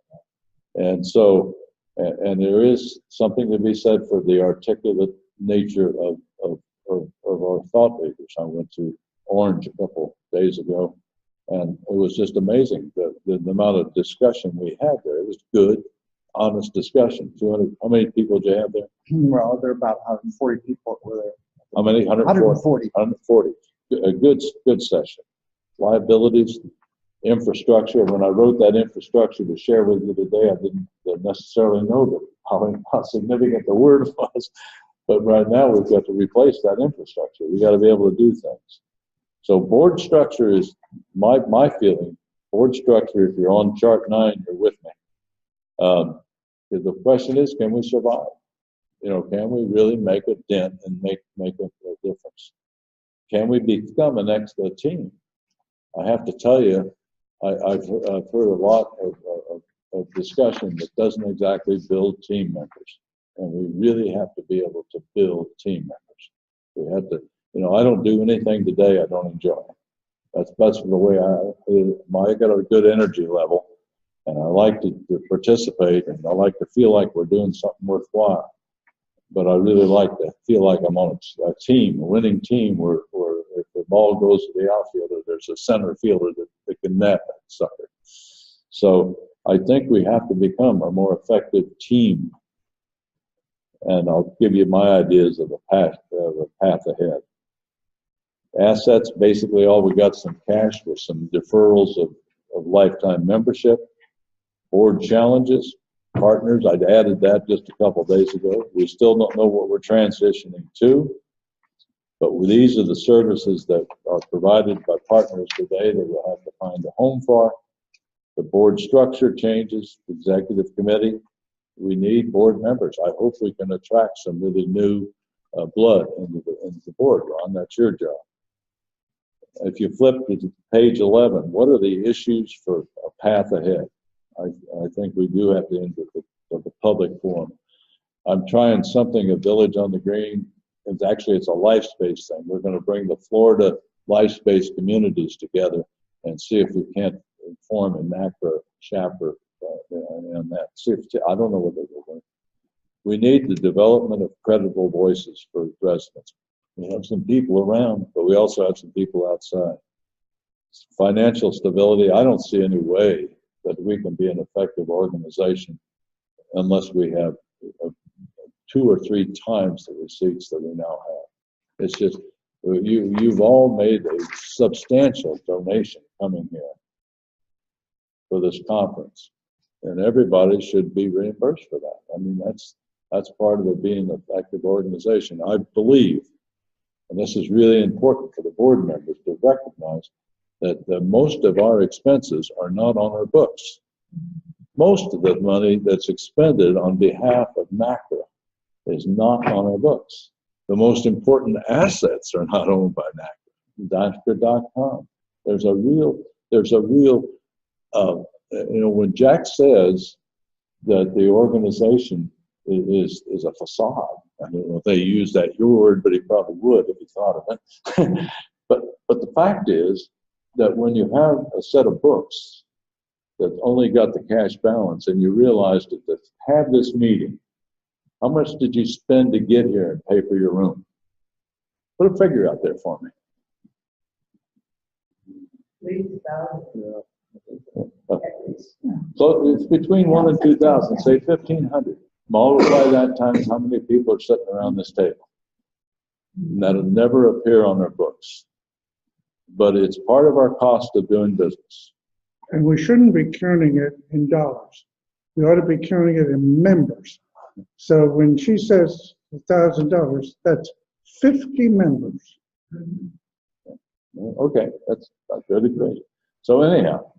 And so, and there is something to be said for the articulate nature of our thought leaders. I went to Orange a couple days ago, and it was just amazing the amount of discussion we had there. It was good, honest discussion. 200. How many people did you have there? Well, there are about 140 people that were there. How many? 140. 140. A good session. Liabilities, infrastructure. When I wrote that infrastructure to share with you today, I didn't necessarily know how significant the word was. But right now we've got to replace that infrastructure. We got to be able to do things. So board structure is my feeling. Board structure, if you're on chart 9, you're with me. The question is, can we survive? You know, can we really make a dent and make a difference? Can we become an excellent team? I have to tell you, I've heard a lot of discussion that doesn't exactly build team members. And we really have to be able to build team members. We have to, you know, I don't do anything today I don't enjoy. That's the way I got a good energy level, and I like to participate, and I like to feel like we're doing something worthwhile. But I really like to feel like I'm on a team, a winning team, where if the ball goes to the outfielder, there's a center fielder that can net that sucker. So I think we have to become a more effective team. And I'll give you my ideas of a path ahead. Assets, basically all we got some cash with some deferrals of lifetime membership. Board challenges, partners, I'd added that just a couple of days ago. We still don't know what we're transitioning to, but these are the services that are provided by partners today that we'll have to find a home for. The board structure changes, executive committee. We need board members. I hope we can attract some really new blood into the board, Ron. That's your job. If you flip to page 11, what are the issues for a path ahead? I think we do have to enter the public forum. I'm trying something, a village on the green. It's a life space thing. We're going to bring the Florida life space communities together and see if we can't form a NaCCRA chapter and that. I don't know what they're doing. We need the development of credible voices for residents. We have some people around, but we also have some people outside. Financial stability, I don't see any way that we can be an effective organization unless we have 2 or 3 times the receipts that we now have. It's just, you've all made a substantial donation coming here for this conference, and everybody should be reimbursed for that. I mean, that's part of it being an effective organization. I believe, and this is really important for the board members to recognize, that most of our expenses are not on our books. Most of the money that's expended on behalf of NaCCRA is not on our books. The most important assets are not owned by NaCCRA. NaCCRA.com. There's a real, when Jack says that the organization is a facade, I don't know if they use that word, but he probably would if he thought of it. but the fact is that when you have a set of books that only got the cash balance, and you realize that to have this meeting, how much did you spend to get here and pay for your room? Put a figure out there for me. So it's between 1,000 and 2,000, say 1,500. Multiply that times how many people are sitting around this table. And that'll never appear on our books. But it's part of our cost of doing business. And we shouldn't be counting it in dollars. We ought to be counting it in members. So when she says $1,000, that's 50 members. Okay, that's good agree. So anyhow,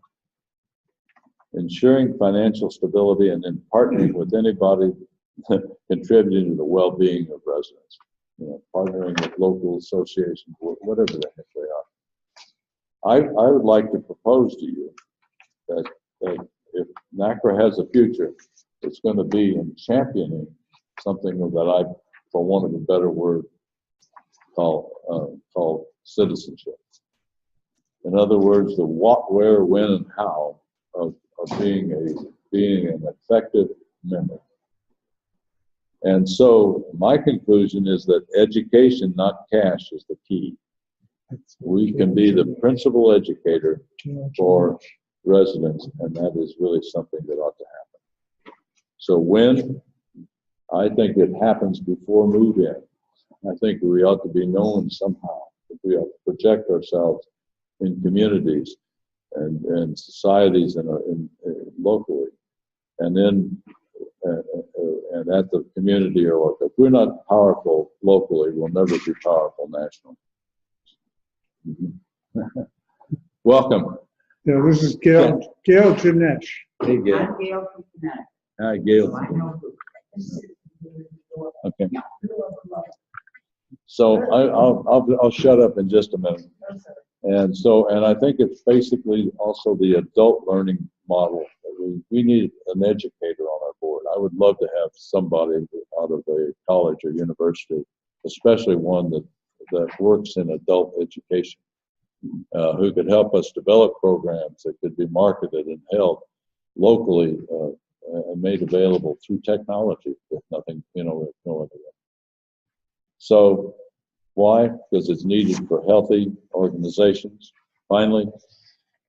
ensuring financial stability and then partnering with anybody contributing to the well-being of residents. partnering with local associations, whatever the heck they are. I would like to propose to you that if NaCCRA has a future, it's going to be in championing something that I, for want of a better word, called citizenship. In other words, the what, where, when, and how of being an effective member. And so my conclusion is that education, not cash, is the key. We can be the principal educator for residents, and that is really something that ought to happen. So when, I think it happens before move-in. I think we ought to be known somehow. We ought to project ourselves in communities and societies and locally, and then and at the community or local. If we're not powerful locally, we'll never be powerful nationally. Welcome. Yeah, this is Gail Janesh. Hey, Gail. I'm Gail from Connecticut. Hi, Gail. So I know. Okay. So I'll shut up in just a minute. And I think it's basically also the adult learning model. We need an educator on our board. I would love to have somebody out of a college or university, especially one that works in adult education, who could help us develop programs that could be marketed and held locally and made available through technology, if nothing, with no other way. So why? Because it's needed for healthy organizations. Finally,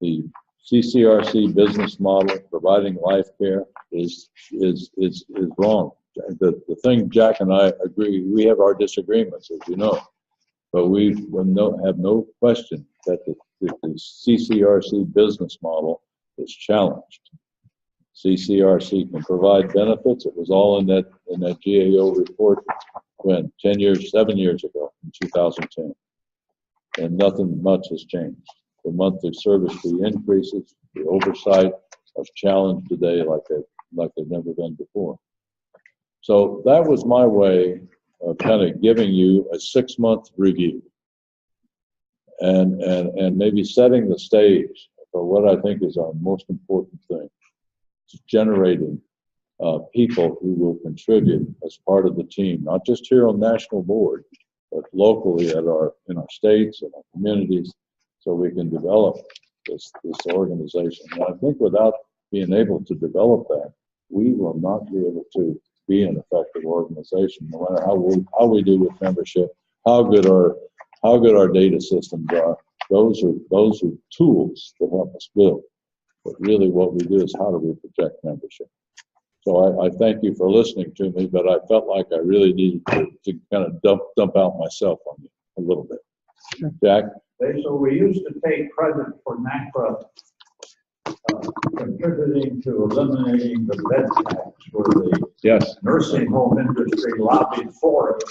the NaCCRA business model, providing life care, is wrong. The thing Jack and I agree, we have our disagreements, as you know, but we have no question that the NaCCRA business model is challenged. NaCCRA can provide benefits. It was all in that GAO report when 7 years ago, in 2010, and nothing much has changed. The monthly service fee increases. The oversight is challenged today like they've never been before. So that was my way of kind of giving you a 6-month review and maybe setting the stage for what I think is our most important thing. It's generating people who will contribute as part of the team, not just here on national board, but locally in our states and our communities, so we can develop this organization. And I think without being able to develop that, we will not be able to be an effective organization, no matter how we do with membership, how good our data systems are. Those are tools to help us build. But really what we do is how do we protect membership. So I thank you for listening to me, but I felt like I really needed to kind of dump out myself on you a little bit. Jack? So we used to take credit for NaCCRA contributing to eliminating the bed tax where the nursing home industry lobbied for it.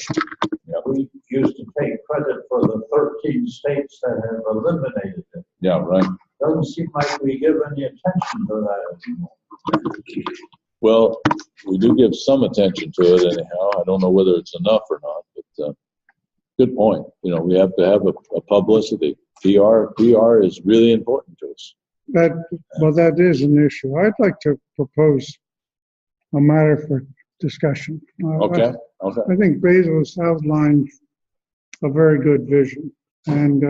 Yeah. We used to take credit for the 13 states that have eliminated it. Yeah, right. Doesn't seem like we give any attention to that anymore. Well, we do give some attention to it anyhow. I don't know whether it's enough or not, but good point. We have to have a publicity. PR is really important to us. That is an issue. I'd like to propose a matter for discussion. Okay. I think Basil has outlined a very good vision, and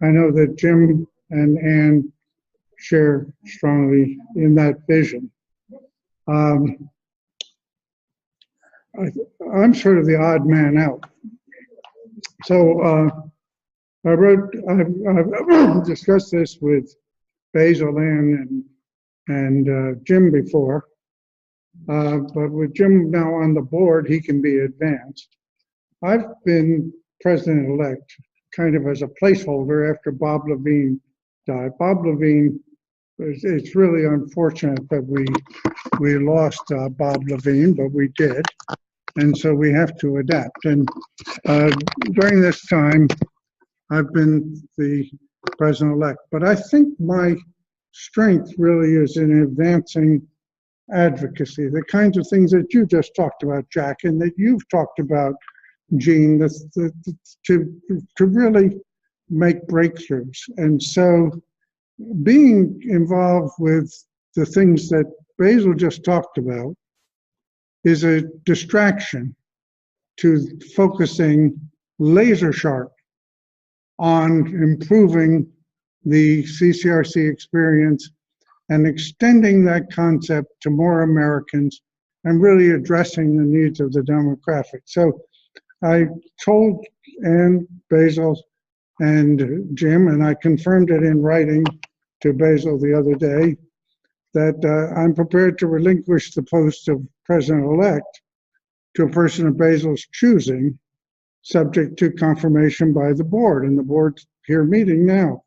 I know that Jim and Ann share strongly in that vision. I'm sort of the odd man out. So I've discussed this with Basil, Ann, and Jim before, but with Jim now on the board, he can be advanced. I've been president-elect kind of as a placeholder after Bob Levine died. Bob Levine, it's really unfortunate that we lost Bob Levine, but we did. And so we have to adapt. And during this time, I've been the president-elect. But I think my strength really is in advancing advocacy, the kinds of things that you just talked about, Jack, and that you've talked about Gene, to really make breakthroughs. And so being involved with the things that Basil just talked about is a distraction to focusing laser sharp on improving the CCRC experience and extending that concept to more Americans and really addressing the needs of the demographic. So I told Ann, Basil, and Jim, and I confirmed it in writing to Basil the other day, that I'm prepared to relinquish the post of president-elect to a person of Basil's choosing, subject to confirmation by the board, and the board's here meeting now.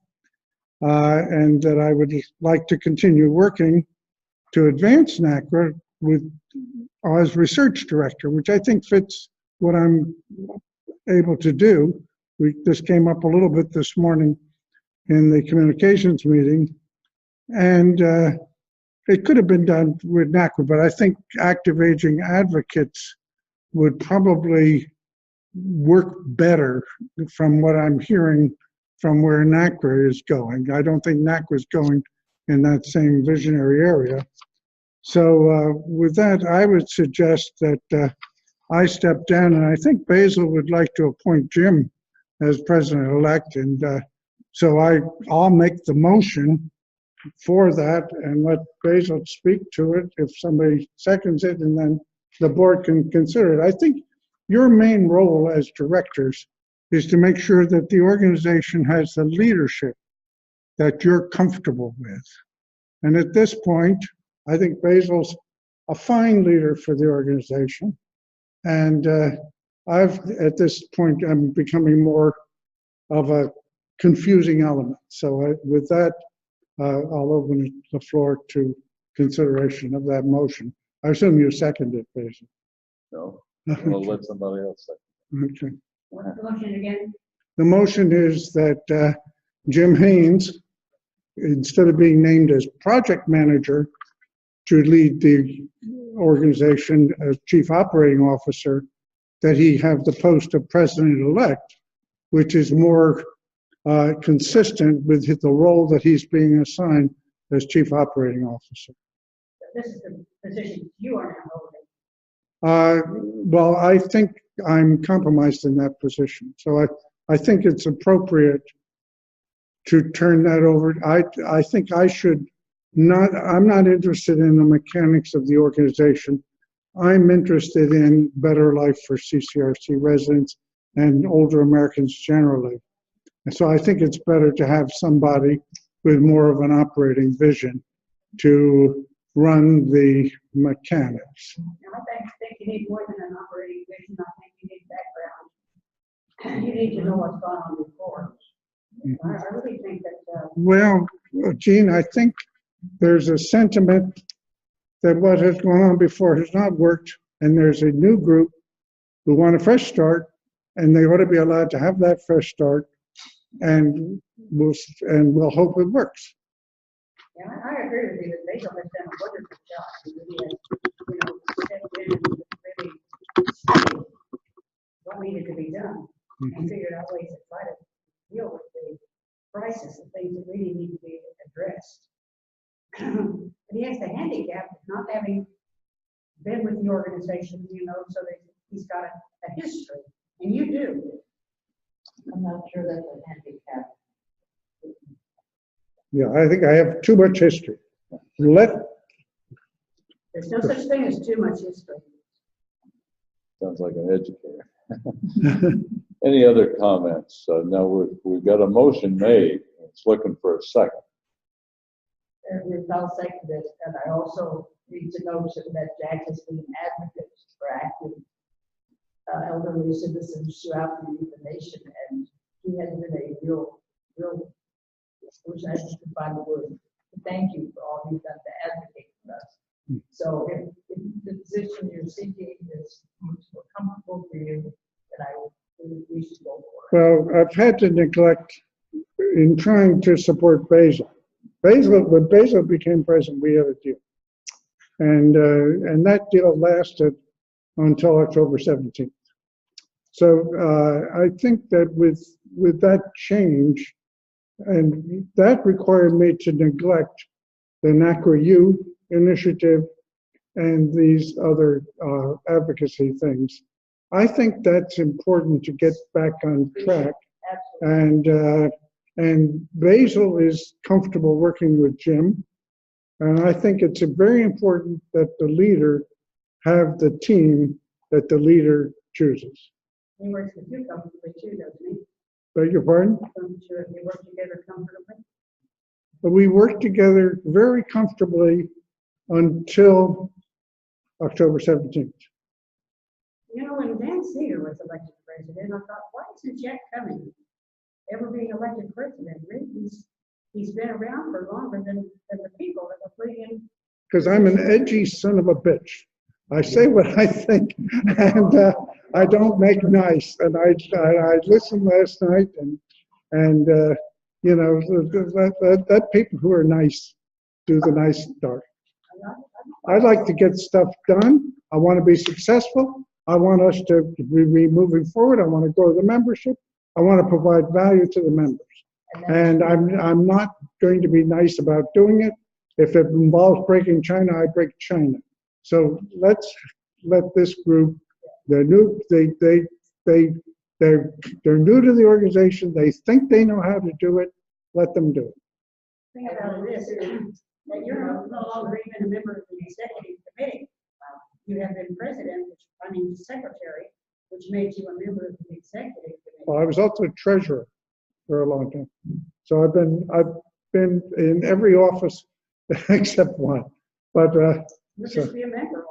And that I would like to continue working to advance NaCCRA as research director, which I think fits what I'm able to do. This came up a little bit this morning in the communications meeting, and it could have been done with NaCCRA, but I think active aging advocates would probably work better from what I'm hearing from where NaCCRA is going. I don't think NaCCRA is going in that same visionary area. So with that, I would suggest that I step down, and I think Basil would like to appoint Jim as president-elect, and so I'll make the motion for that and let Basil speak to it if somebody seconds it, and then the board can consider it. I think your main role as directors is to make sure that the organization has the leadership that you're comfortable with. And at this point, I think Basil's a fine leader for the organization. And at this point, I'm becoming more of a confusing element. So with that, I'll open the floor to consideration of that motion. I assume you seconded it, Basil. No, we'll let somebody else second. Okay. What's the motion again? The motion is that Jim Haynes, instead of being named as project manager to lead the organization as chief operating officer, that he have the post of president-elect, which is more consistent with the role that he's being assigned as chief operating officer. This is the position you are now holding. Well, I think I'm compromised in that position. So I think it's appropriate to turn that over. I think I should not, I'm not interested in the mechanics of the organization. I'm interested in better life for CCRC residents and older Americans generally. And so I think it's better to have somebody with more of an operating vision to run the mechanics. And I think you need more than an operating vision. I think you need background. You need to know what's gone on before. I really think that. Well, Gene, I think there's a sentiment that what has gone on before has not worked, and there's a new group who want a fresh start, and they ought to be allowed to have that fresh start, and we'll hope it works. Yeah, I agree with you that Basil has done a wonderful job. He really has, stepped in and really what needed to be done and figured out ways to try to deal with the crisis and things that really need to be addressed. And he has the handicap of not having been with the organization, so that he's got a history, and you do. I'm not sure that's a handicap. Yeah, I think I have too much history. There's no such thing as too much history. Sounds like an educator. Any other comments? Now we've got a motion made. It's looking for a second. I'll second this, and I also need to note that Jack has been an advocate for active elderly citizens throughout the nation, and he has been a real, which I just can find the word. Thank you for all you've done to advocate for us. So if the position you're seeking is more comfortable for you, then we should go for it. Well, I've had to neglect in trying to support Basil. When Basil became president, we had a deal. And that deal lasted until October 17th. So I think that with that change, and that required me to neglect the NaCCRA initiative and these other advocacy things. I think that's important to get back on track. And Basil is comfortable working with Jim. And I think it's very important that the leader have the team that the leader chooses. He works with you comfortably too, doesn't he? Beg your pardon? I'm sure they work together comfortably. But we worked together very comfortably until October 17th. You know, when NaCCRA was elected president, I thought, why isn't Jack Cummings ever being elected president? Really, he's been around for longer than the people that were putting in. Because I'm an edgy son of a bitch. I say what I think, and I don't make nice. And I listened last night, and you know, that people who are nice do the nice stuff. I like to get stuff done. I want to be successful. I want us to be moving forward. I want to grow the membership. I want to provide value to the members. And I'm not going to be nice about doing it. If it involves breaking China, I break China. So let's let this group, they're new to the organization. They think they know how to do it. Let them do it. The thing about it is that you're no longer even a member of the executive committee. You have been president, secretary, which made you a member of the executive committee. Well, I was also treasurer for a long time. So I've been in every office except one. But You so, just be a member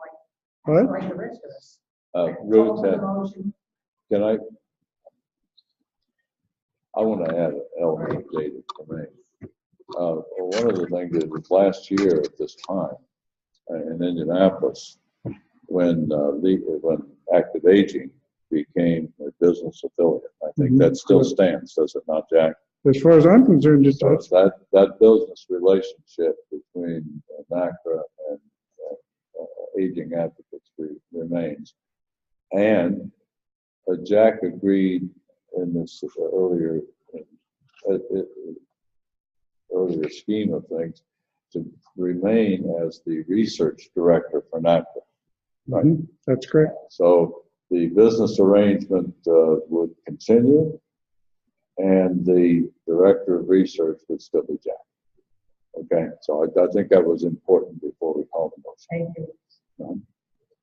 what? like the rest of us. Ruth, Call for the motion. can I want to add an element dated for me. One of the things is last year at this time in Indianapolis, when Active Aging became a business affiliate. I think that still stands, does it not, Jack? As far as I'm concerned, it So does. that business relationship between NaCCRA and aging advocates remains. And Jack agreed in this earlier scheme of things to remain as the research director for NaCCRA. Right. That's correct. So the business arrangement would continue, and the director of research would still be Jack. Okay, so I think that was important before we called the motion. Thank you.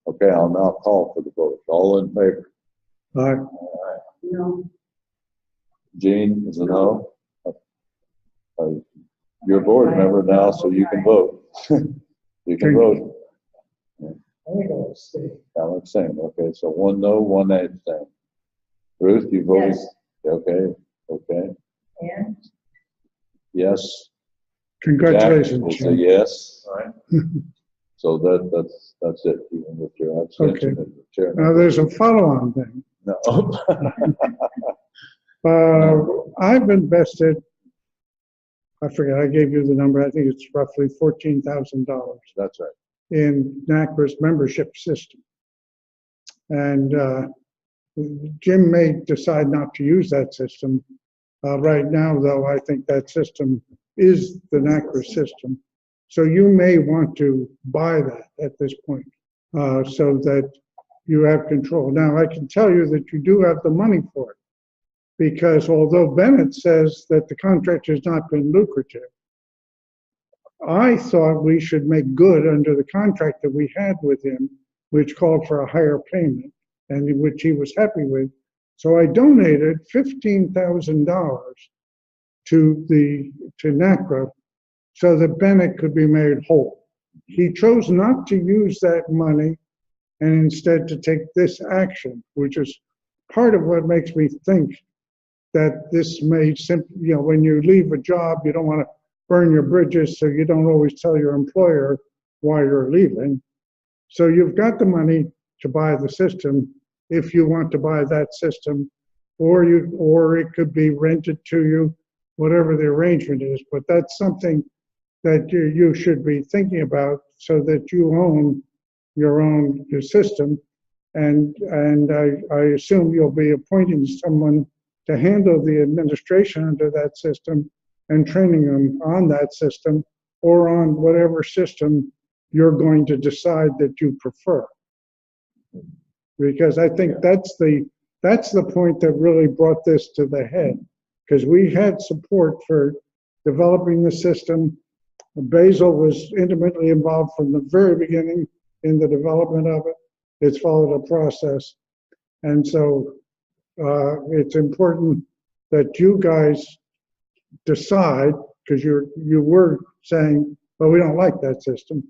Okay, I'll now call for the vote. All in favor? All right. All right. No. Jean is a no. You're a board member now, so you can vote. You can vote. I think I'll stay. Alex saying, okay, so 1 no, 1 abstain. Ruth, you voted? Yes. Okay, okay. And Yes. Congratulations. Jack is a Jim. yes. All right. So that's it, even with your abstention Okay. as the chair. Now there's a follow-on thing. No. I've invested, I forget, I gave you the number, I think it's roughly $14,000 That's right. in NaCCRA's membership system. And Jim may decide not to use that system. Right now, though, I think that system is the NaCCRA system. So you may want to buy that at this point so that you have control. Now, I can tell you that you do have the money for it, because although Bennett says that the contract has not been lucrative, I thought we should make good under the contract that we had with him, which called for a higher payment, and which he was happy with. So I donated $15,000 to NaCCRA so that Bennett could be made whole. He chose not to use that money and instead to take this action, which is part of what makes me think that this may simply, you know, when you leave a job, you don't want to burn your bridges, so you don't always tell your employer why you're leaving. So you've got the money to buy the system if you want to buy that system, or it could be rented to you, whatever the arrangement is. But that's something that you should be thinking about so that you own your system. And I assume you'll be appointing someone to handle the administration under that system and training them on that system or on whatever system you're going to decide that you prefer. Because I think that's the point that really brought this to the head. Because we had support for developing the system. Basil was intimately involved from the very beginning in the development of it. It's followed a process. And so it's important that you guys decide, because you were saying, well, we don't like that system.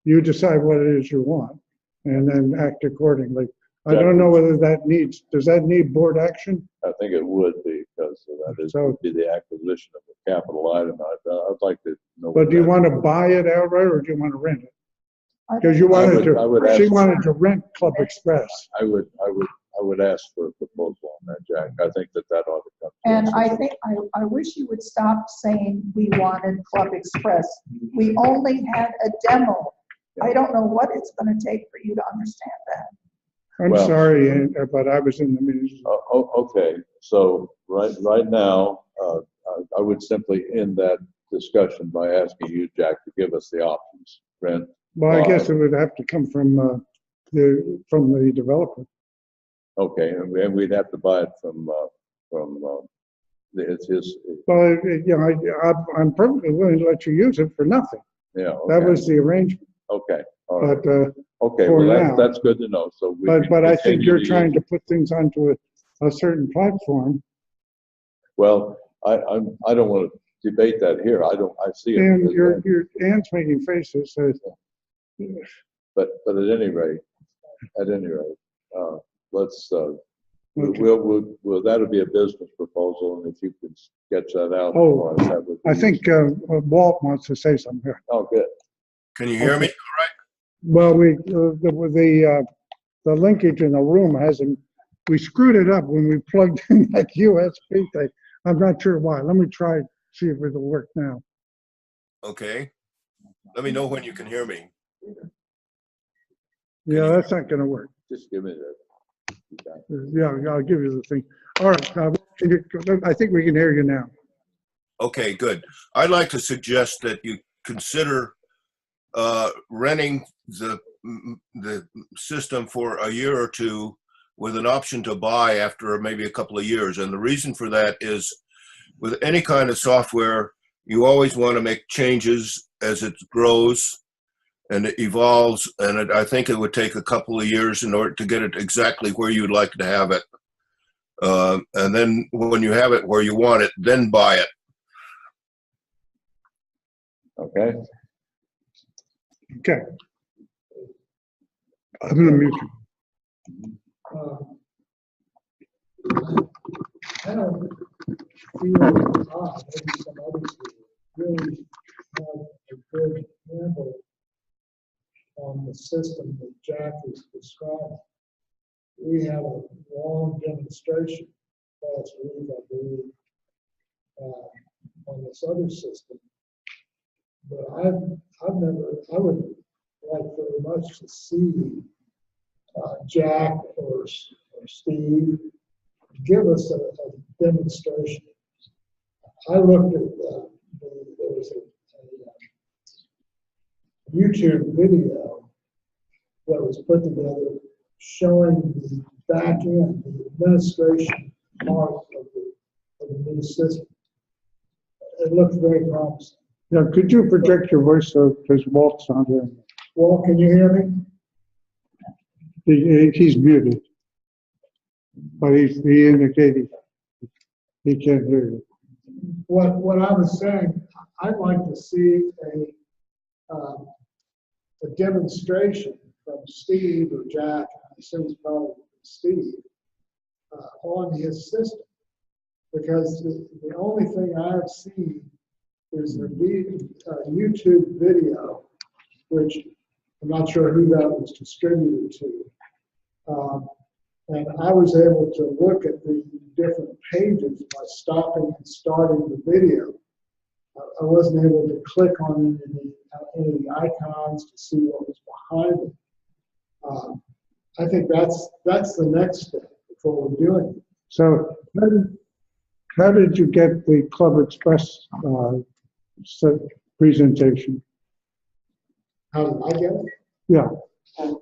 You decide what it is you want and then act accordingly. I don't know whether does that need board action? I think it would be, because would be the acquisition of a capital item. I'd like to know. But do you want to buy it outright or do you want to rent it? Because you she wanted to rent Club Express. I would ask for a proposal on that, Jack. I think that ought to come. And I think, I wish you would stop saying we wanted Club Express. We only had a demo. I don't know what it's going to take for you to understand that. I'm sorry, but I was in the meeting. Okay, so right now, I would simply end that discussion by asking you, Jack, to give us the options. Rent. Well, I guess it would have to come from the developer. Okay, and we'd have to buy it from it's his. Well, I'm perfectly willing to let you use it for nothing. Yeah. Okay. That was the arrangement. Okay. All right. But okay, for well, now, that's good to know. So but I think you're trying to put things onto a certain platform. Well, I don't want to debate that here. I see it. And your Ann's making faces. But at any rate, let's Okay. we'll that'll be a business proposal, and if you can sketch that out for us, that would be I think Walt wants to say something here. Oh, good. Can you hear me all right? Well, the linkage in the room hasn't. We screwed it up when we plugged in that USB thing. I'm not sure why. Let me try see if it'll work now. Okay. Let me know when you can hear me. Yeah, that's not going to work. Just give me that. Yeah, I'll give you the thing. All right, I think we can hear you now. Okay, good. I'd like to suggest that you consider renting the system for a year or two with an option to buy after maybe a couple of years. And the reason for that is with any kind of software, you always want to make changes as it grows and it evolves. And I think it would take a couple of years in order to get it exactly where you'd like to have it. And then when you have it where you want it, then buy it. Okay. Okay. I'm going to mute you. I don't feel maybe some others really have a good handle on the system that Jack is describing. We had a long demonstration last week, I believe, on this other system. But I would like very much to see Jack or Steve give us a demonstration. I looked at there was a YouTube video that was put together showing the back end, the administration part of the new system. It looked very promising. Now, could you project your voice because Walt's not here? Walt, can you hear me? He's muted, but he indicated he can't hear you. What I was saying, I'd like to see a demonstration from Steve or Jack, I assume it's probably Steve, on his system. Because the only thing I've seen is the YouTube video, which I'm not sure who that was distributed to. And I was able to look at the different pages by stopping and starting the video. I wasn't able to click on any of the icons to see what was behind it. I think that's the next step before we're doing it. So how did you get the Club Express presentation? How did I get it? Yeah, I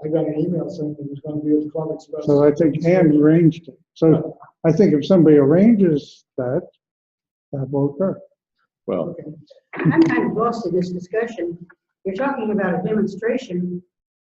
got an email saying it was going to be at the Club Express. so I think Ann arranged it. So I think if somebody arranges that, that will occur. Well, Okay. I'm kind of lost in this discussion. You're talking about a demonstration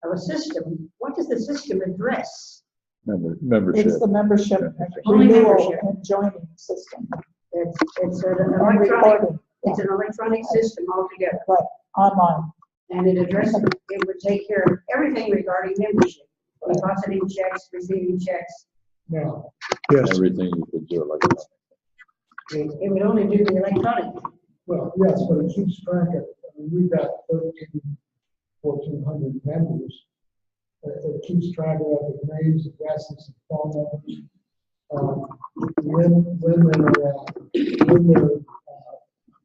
of a system. What does the system address? membership. It's the membership Only renewal membership. and joining system, It's an and electronic, recording, it's an electronic system altogether. but online. And it addresses, it would take care of everything regarding membership, depositing checks, receiving checks. Now, Yes, Everything you could do like that. It would only do the electronic. well, yes, but it keeps track of, I mean, we've got 1,400 members. It keeps track of the names, addresses, and phone numbers. When their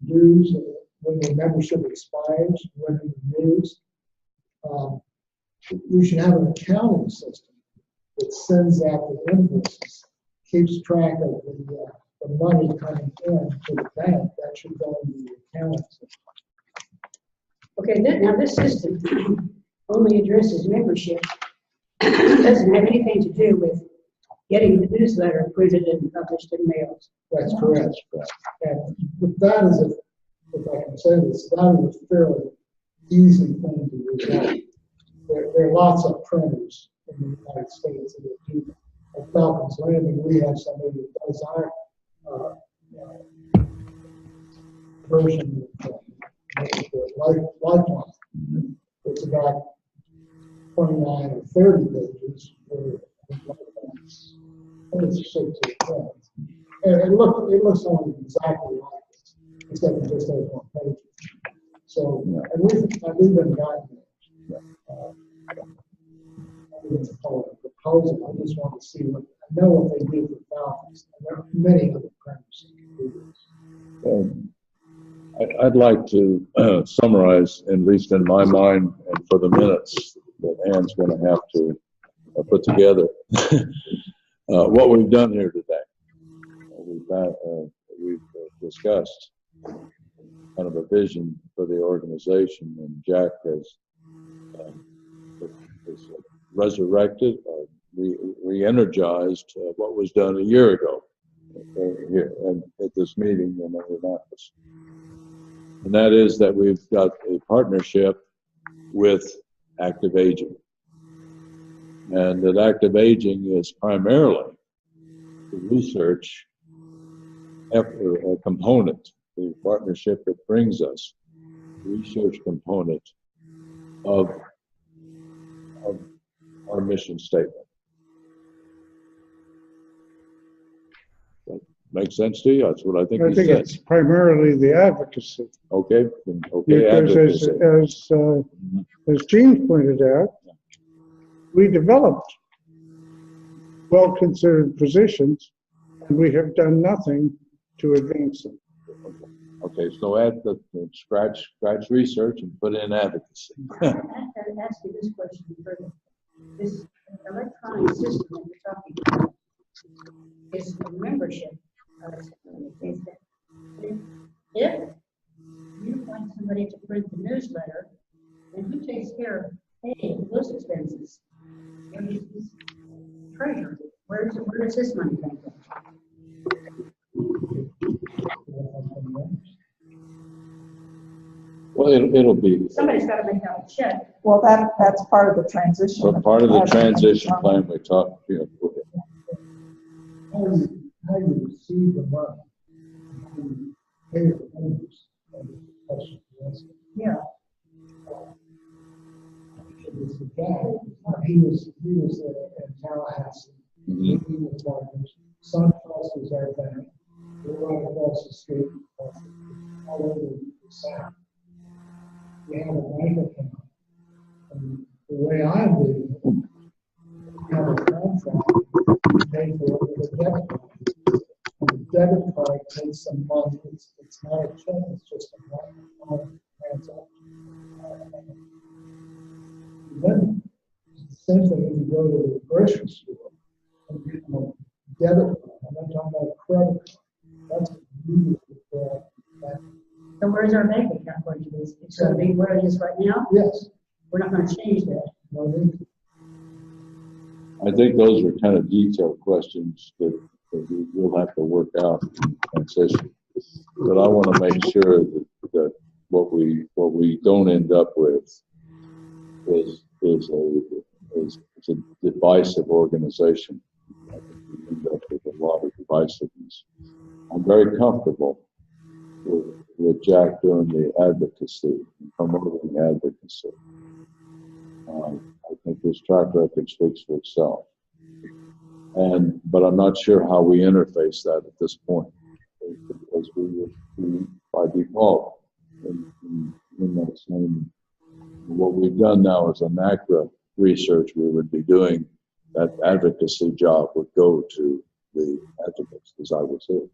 dues, when their membership expires, when it renews. We should have an accounting system that sends out the invoices, keeps track of the money coming in to the bank. That should go into the accounting system. Okay, now this system only addresses membership. It doesn't have anything to do with getting the newsletter printed and published in mails. That's correct. And but that is, if I can say this, that is a fairly easy thing to resolve. There are lots of printers in the United States that do that. At Falcons Landing, we have somebody that does our version of Lifeline. It's about 29 or 30 pages. And it's 6 or 10. And it looks almost exactly like this, except it just has one page. So, and we've been gotten there. I didn't call it a proposal. I just want to see what, I know what they did for Falcons. And there are many other printers that can do this. I'd like to summarize, at least in my mind, and for the minutes that Ann's going to have to put together, what we've done here today. We've discussed kind of a vision for the organization, and Jack has resurrected, re-energized what was done a year ago here and at this meeting in Indianapolis. And that is that we've got a partnership with active aging. And that active aging is primarily the research component, the partnership that brings us, the research component of our mission statement. That makes sense to you? That's what I think I you think said. it's primarily the advocacy. Okay, Because advocacy. as Gene pointed out, we developed well-considered positions, and we have done nothing to advance them. Okay, so add scratch research and put in advocacy. I have to ask you this question further. This electronic system that you're talking about is a membership. If you find somebody to print the newsletter, then who takes care of paying those expenses? Where is this treasury? Where does this money come from? Well, it'll be. Somebody's got to make out a check. Well, that's part of the transition. So part of the transition plan we talked, How you receive the money, you pay the members, and the question is, Yeah. it was the guy, he was in Tallahassee, he was partners, SunTrust was our bank, we're right across the street, all over the South. We have a bank account, and the way I'm doing it, we have a contract, we pay for it with a debit card. And the debit card takes some money, it's not a check, it's just a one transaction. Then, the same thing Where's our bank account going to be? It's gonna be where it is right now? Yes. We're not gonna change that. I think those are kind of detailed questions that we will have to work out in transition. But I want to make sure that what we don't end up with is a divisive organization. I think we end up with a lot of divisiveness. I'm very comfortable with Jack doing the advocacy, promoting advocacy. I think his track record speaks for itself. But I'm not sure how we interface that at this point, because we by default, in that same, what we've done now is a NaCCRA research we would be doing. That advocacy job would go to the advocates, as I would say.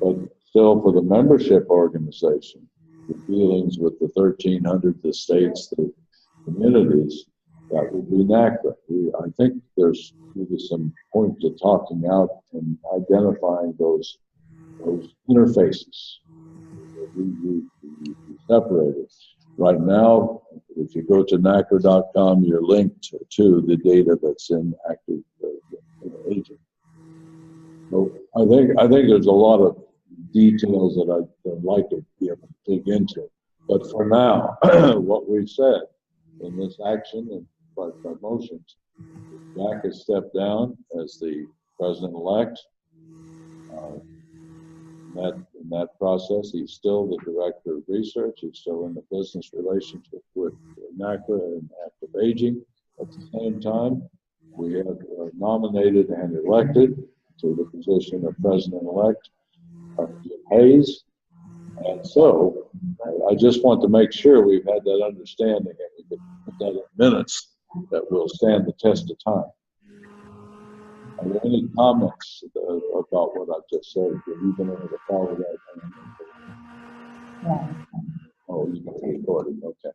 But still, for the membership organization, the dealings with the 1,300, the states, the communities, that would be NaCCRA. I think there's really some point to talking out and identifying those interfaces. We separated. Right now, if you go to NaCCRA.com, you're linked to the data that's in active agent. So I think there's a lot of details that I'd like to be able to dig into. But for now, what we've said in this action and by motions, Jack has stepped down as the president-elect. In that process, he's still the director of research. He's still in the business relationship with NaCCRA and active aging. At the same time, we have nominated and elected to the position of president-elect Jim Hayes. And so I just want to make sure we've had that understanding and we can put that in minutes that will stand the test of time. Are there any comments about what I've just said? Have you been able to follow that? Yeah. Oh, you can record it. Okay,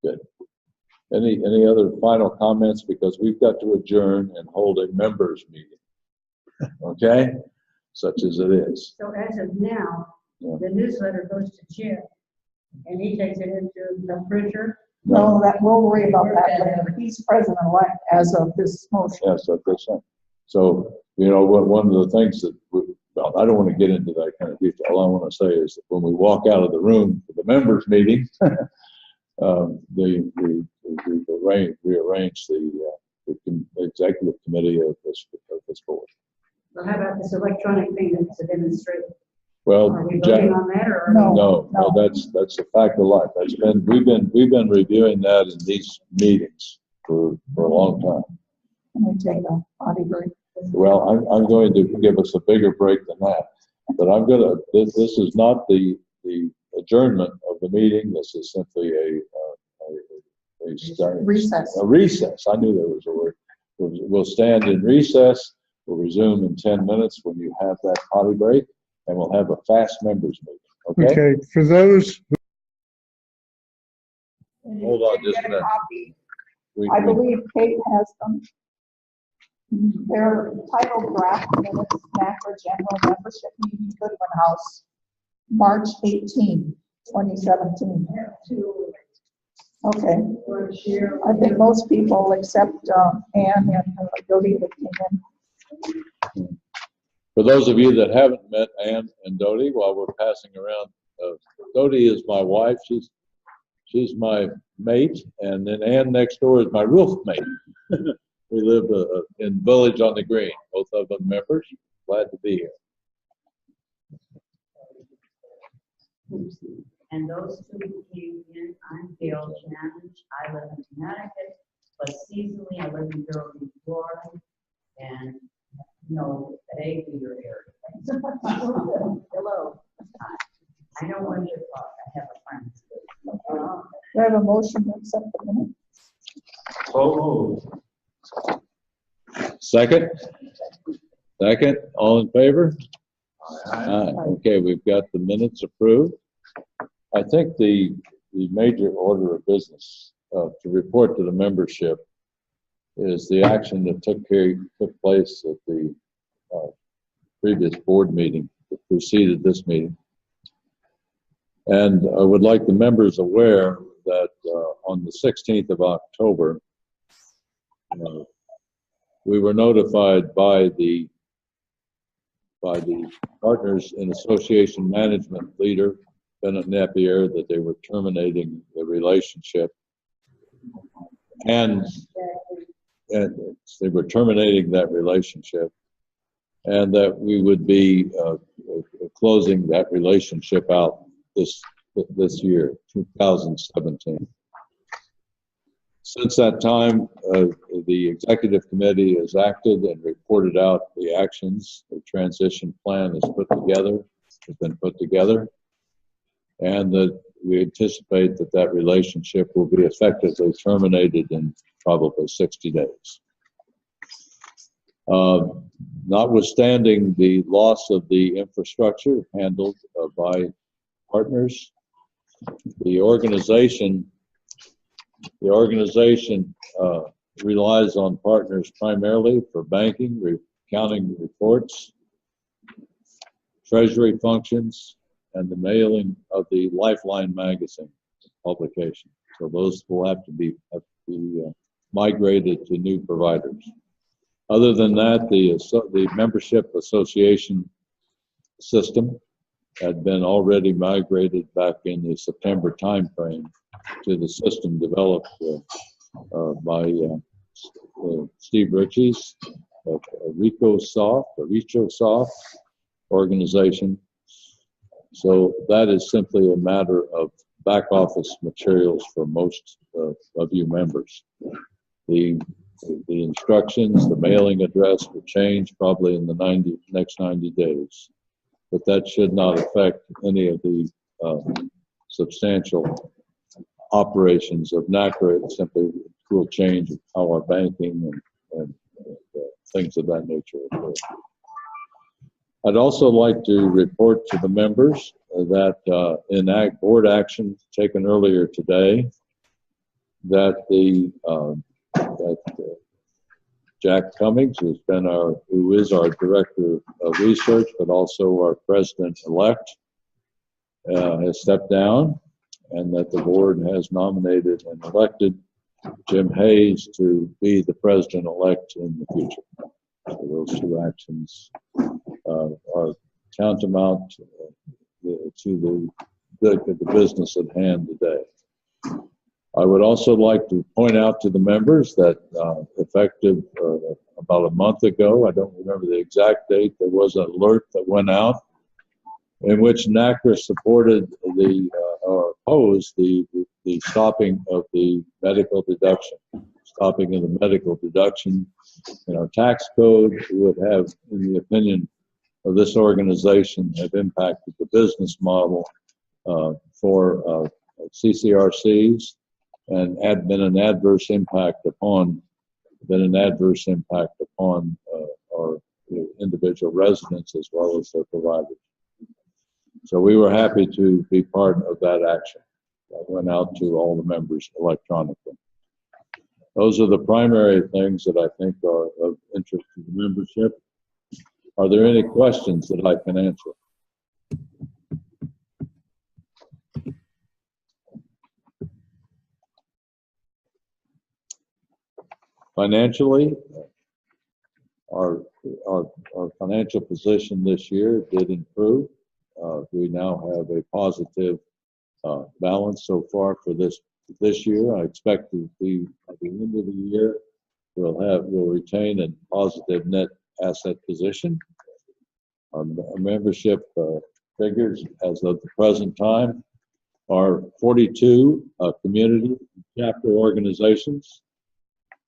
good. Any other final comments? Because we've got to adjourn and hold a members meeting. Okay, such as it is. So as of now, the newsletter goes to Jim, and he takes it into the printer. No, that, we'll worry about that later. He's president-elect as of this motion. Yes, that's the same. So, one of the things that, well, I don't want to get into that kind of detail. All I want to say is that when we walk out of the room for the members meeting, rearrange the executive committee of this board. So how about this electronic thing that's a demonstration? Well, Are we Jack, voting on that or? no, that's a fact of life. We've been reviewing that in these meetings for a long time. Can we take a potty break? Well, I'm going to give us a bigger break than that, but this is not the adjournment of the meeting. This is simply a recess. A recess. I knew there was a word. We'll stand in recess. We'll resume in 10 minutes when you have that potty break, and we'll have a fast members meeting. Okay? Okay, for those, Hold on just a minute. I believe Kate has them. They're titled draft minutes, NaCCRA General Membership Meeting, Goodwin House, March 18, 2017. Okay. I think most people except Ann and Dodie that came in. For those of you that haven't met Ann and Dodie, while we're passing around, Dodie is my wife. She's my mate, and then Ann next door is my roommate. We live in Village on the Green, both of them members. Glad to be here. And those two came in, I'm Gail Challenge. I live in Connecticut, but seasonally I live in Jersey, Florida, and today to your area. Hello. I know when you talk, I have a friend. Do I have a motion to accept the minutes? So moved. Second? All in favor? Aye. Okay, we've got the minutes approved. I think the major order of business to report to the membership is the action that took place at the previous board meeting that preceded this meeting. And I would like the members aware that on the 16th of October, we were notified by the Partners in Association Management leader, Bennett Napier, that they were terminating the relationship. And they were terminating that relationship, and that we would be closing that relationship out this year, 2017. Since that time, the executive committee has acted and reported out the actions. The transition plan has been put together, and that we anticipate that that relationship will be effectively terminated in probably 60 days. Notwithstanding the loss of the infrastructure handled by Partners, the organization relies on Partners primarily for banking, accounting reports, treasury functions, and the mailing of the Lifeline magazine publication. So those will have to be migrated to new providers. Other than that, the membership association system had been already migrated back in the September timeframe to the system developed by Steve Ritchie's RechoSoft organization. So that is simply a matter of back office materials for most of you members. The instructions, the mailing address will change probably in the next 90 days, but that should not affect any of the substantial operations of NaCCRA. It simply will change how our banking and things of that nature occur. I'd also like to report to the members that in board action taken earlier today, that Jack Cummings, who is our director of research, but also our president-elect, has stepped down, and that the board has nominated and elected Jim Hayes to be the president-elect in the future. So those two actions are tantamount to the business at hand today. I would also like to point out to the members that effective about a month ago, I don't remember the exact date, there was an alert that went out in which NaCCRA supported or opposed the stopping of the medical deduction. Stopping of the medical deduction in our tax code would have, in the opinion of this organization, have impacted the business model for CCRCs and been an adverse impact upon our individual residents as well as their providers. So we were happy to be part of that action. That went out to all the members electronically. Those are the primary things that I think are of interest to the membership. Are there any questions that I can answer? Financially, our financial position this year did improve. We now have a positive balance so far for this year. I expect to be at the end of the year we'll retain a positive net asset position. Our membership figures as of the present time are 42 community chapter organizations.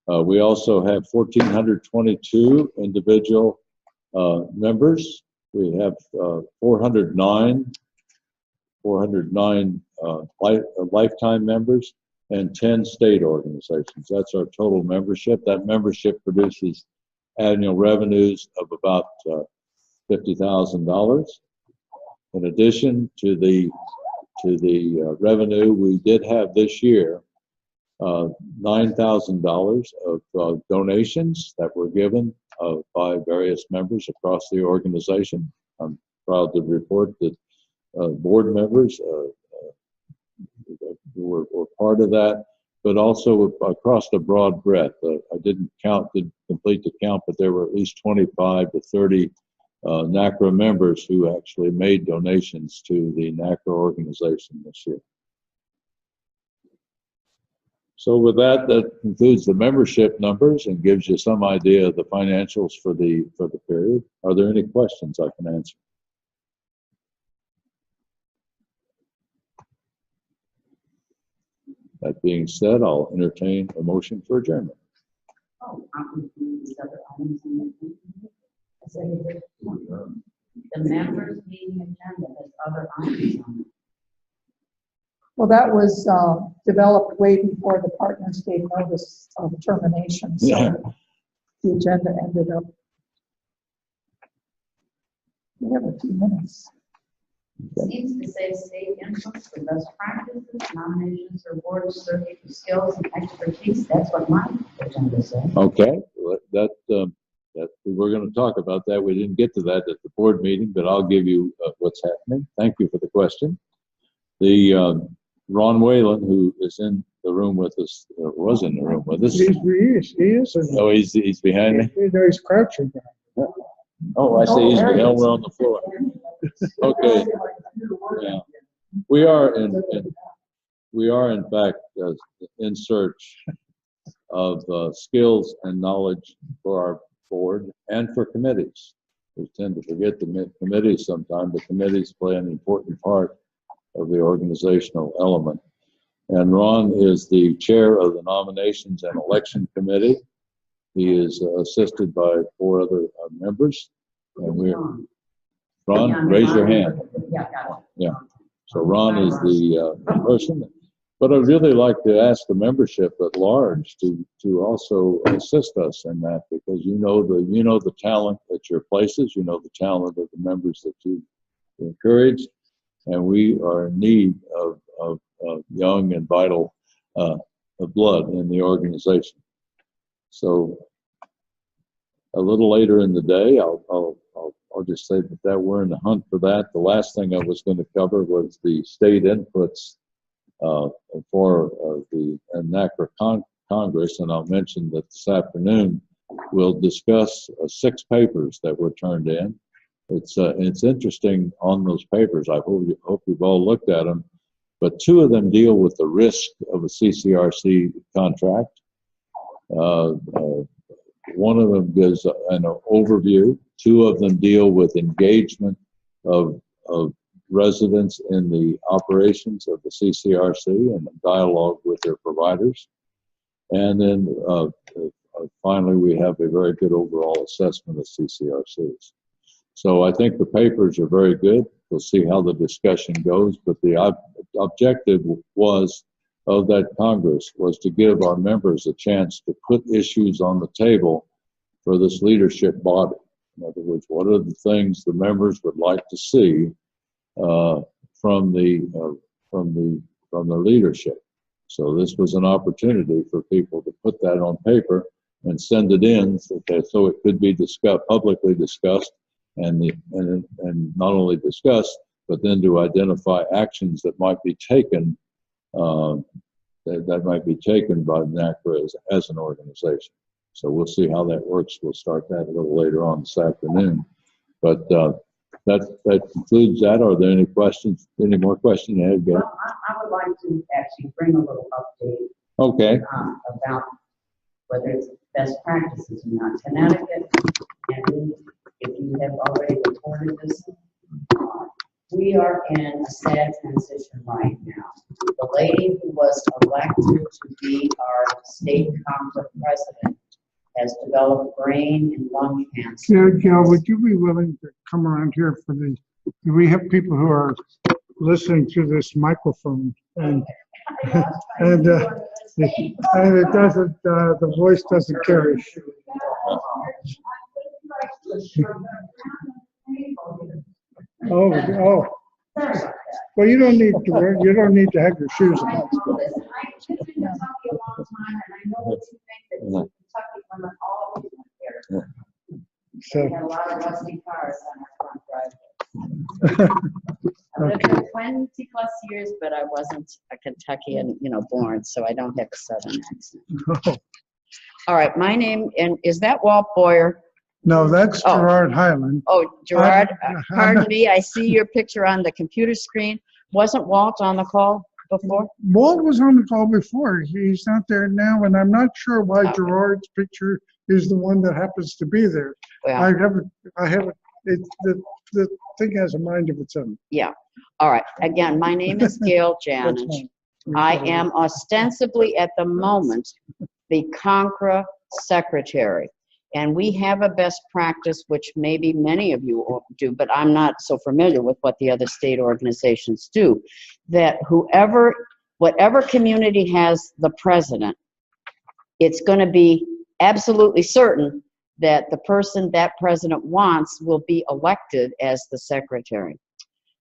We also have 1,422 individual members. We have 409 lifetime members and 10 state organizations. That's our total membership. That membership produces annual revenues of about $50,000. In addition to the revenue, we did have this year $9,000 of donations that were given by various members across the organization. I'm proud to report that board members part of that, but also across the broad breadth. I didn't complete the count, but there were at least 25 to 30 NaCCRA members who actually made donations to the NaCCRA organization this year. So with that, that concludes the membership numbers and gives you some idea of the financials for the period. Are there any questions I can answer? That being said, I'll entertain a motion for adjournment. Oh, aren't we doing these other items on the agenda? I said, the members meeting agenda has other items on it. Well, that was developed way before the partners gave notice of termination, so Yeah. the agenda ended up. We have a few minutes. Seems to say state inputs for best practices, nominations for board of search for skills and expertise. That's what my agenda says. Okay, that we're going to talk about that. We didn't get to that at the board meeting, but I'll give you what's happening. Thank you for the question. The Ron Whalen, who is in the room with us, was in the room with us. He is. Oh, he's behind me. He's crouching. Oh, I see. He's down on the floor. Okay. Yeah. We are in fact in search of skills and knowledge for our board and for committees. We tend to forget the committees sometimes, but committees play an important part of the organizational element. And Ron is the chair of the Nominations and Election Committee. He is assisted by 4 other members. And Ron, raise your hand. Yeah, got it. Yeah. So Ron is the person. But I'd really like to ask the membership at large to also assist us in that, because you know the talent at your places, you know the talent of the members that you encouraged, and we are in need of young and vital blood in the organization. So a little later in the day, I'll just say that we're in the hunt for that. The last thing I was going to cover was the state inputs for the NaCCRA Congress, and I'll mention that this afternoon we'll discuss 6 papers that were turned in. It's interesting on those papers. I hope you've all looked at them, but 2 of them deal with the risk of a CCRC contract. One of them gives an overview. 2 of them deal with engagement of residents in the operations of the CCRC and dialogue with their providers. And then finally, we have a very good overall assessment of CCRCs. So I think the papers are very good. We'll see how the discussion goes, but the objective of that Congress was to give our members a chance to put issues on the table for this leadership body. In other words, what are the things the members would like to see from the leadership? So this was an opportunity for people to put that on paper and send it in, so it could be publicly discussed, and not only discussed, but then to identify actions that might be taken that might be taken by NaCCRA as an organization. So we'll see how that works. We'll start that a little later on this afternoon. But that concludes that. Are there any questions? Any more questions? Well, I would like to actually bring a little update. Okay. About whether it's best practices or not. Connecticut, and if you have already reported this, we are in a sad transition right now. The lady who was elected to be our state Congress president has developed brain and lung cancer. Gail, would you be willing to come around here for we have people who are listening through this microphone, and it doesn't, the voice doesn't carry. Oh. Well, you don't need to have your shoes on. I've been in Kentucky a long time, and I know what you think, that Kentucky women always went there. So We had a lot of rusty cars on our front driveway. I lived there 20 plus years, but I wasn't a Kentuckian, born, so I don't have a Southern accent. All right, my name, and is that Walt Boyer? No, that's Oh. Gerard Highland. Oh, Gerard, I'm pardon not- me, I see your picture on the computer screen. Wasn't Walt on the call before? Walt was on the call before. He's not there now, and I'm not sure why Okay. Gerard's picture is the one that happens to be there. I Well, haven't, the thing has a mind of its own. yeah. All right, again, my name is Gail That's Janich. fine. I am ostensibly at the moment the NaCCRA secretary. And we have a best practice, which maybe many of you do, but I'm not so familiar with what the other state organizations do, that whatever community has the president, it's going to be absolutely certain that the person that president wants will be elected as the secretary.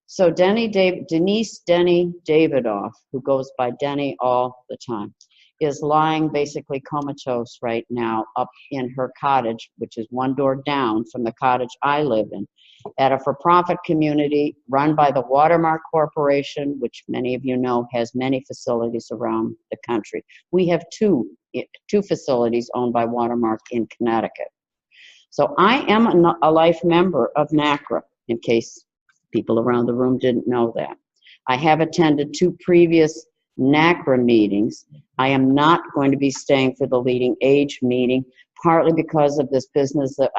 So Denise Denny Davidoff, who goes by Denny all the time, is lying basically comatose right now up in her cottage, which is one door down from the cottage I live in, at a for-profit community run by the Watermark Corporation, which many of you know has many facilities around the country. We have two facilities owned by Watermark in Connecticut. So I am a life member of NaCCRA, in case people around the room didn't know that. I have attended 2 previous NaCCRA meetings. I am not going to be staying for the leading age meeting, partly because of this business that,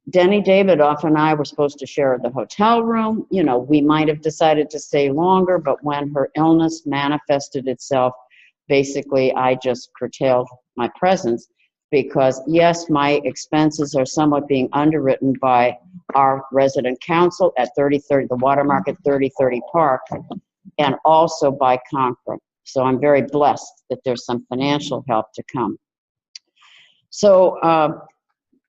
Denny Davidoff and I were supposed to share the hotel room. We might have decided to stay longer, but when her illness manifested itself, basically I just curtailed my presence because, yes, my expenses are somewhat being underwritten by our resident council at 3030, the Watermark at 3030 Park, and also by NaCCRA. So I'm very blessed that there's some financial help to come. So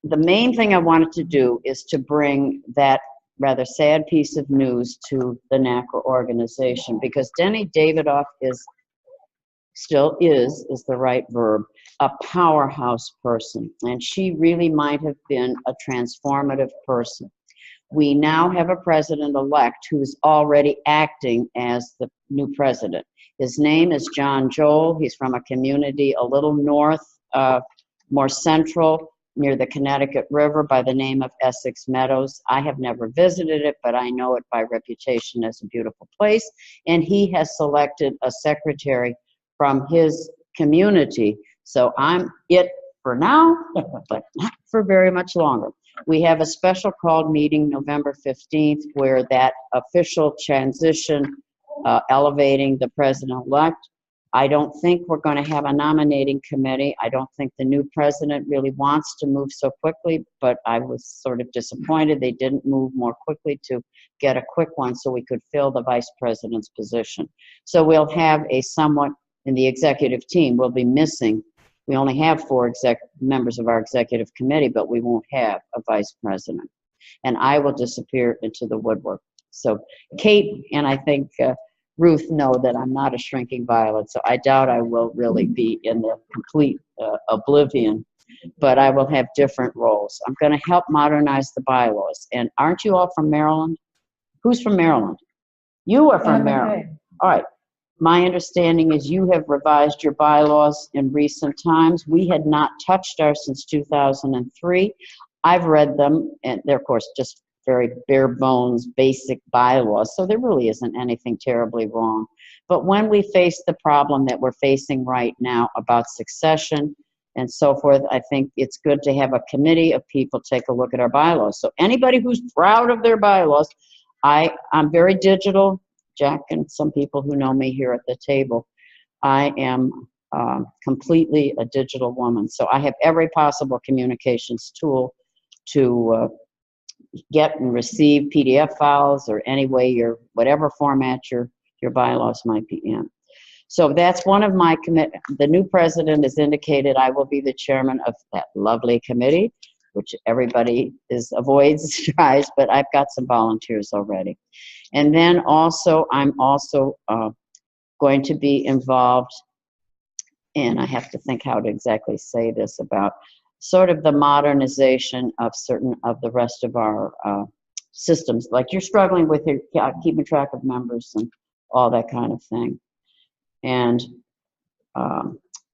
the main thing I wanted to do is to bring that rather sad piece of news to the NaCCRA organization, because Denny Davidoff still is the right verb, a powerhouse person. And she really might have been a transformative person. We now have a president-elect who is already acting as the new president. His name is John Joel. He's from a community a little north, more central, near the Connecticut River by the name of Essex Meadows. I have never visited it, but I know it by reputation as a beautiful place. And he has selected a secretary from his community. So I'm it for now, but not for very much longer. We have a special called meeting November 15th where that official transition, elevating the president-elect. I don't think we're going to have a nominating committee. I don't think the new president really wants to move so quickly, but I was sort of disappointed they didn't move more quickly to get a quick one so we could fill the vice president's position. So we'll have a somewhat, in the executive team, we'll be missing. We only have 4 members of our executive committee, but we won't have a vice president. And I will disappear into the woodwork. So Kate and I think Ruth know that I'm not a shrinking violet, so I doubt I will really be in the complete oblivion, but I will have different roles. I'm going to help modernize the bylaws. And aren't you all from Maryland? Who's from Maryland? You are from Maryland. All right. My understanding is you have revised your bylaws in recent times. We had not touched ours since 2003. I've read them, and they're, of course, just very bare bones, basic bylaws, so there really isn't anything terribly wrong. But when we face the problem that we're facing right now about succession and so forth, I think it's good to have a committee of people take a look at our bylaws. So anybody who's proud of their bylaws, I'm very digital. Jack and some people who know me here at the table, I am completely a digital woman. So I have every possible communications tool to get and receive PDF files or any way whatever format your bylaws might be in. So that's one of my the new president has indicated I will be the chairman of that lovely committee, which everybody avoids, tries, but I've got some volunteers already. And then also, I'm also going to be involved, and I have to think how to exactly say this, about sort of the modernization of certain of the rest of our systems, like you're struggling with your keeping track of members and all that kind of thing. And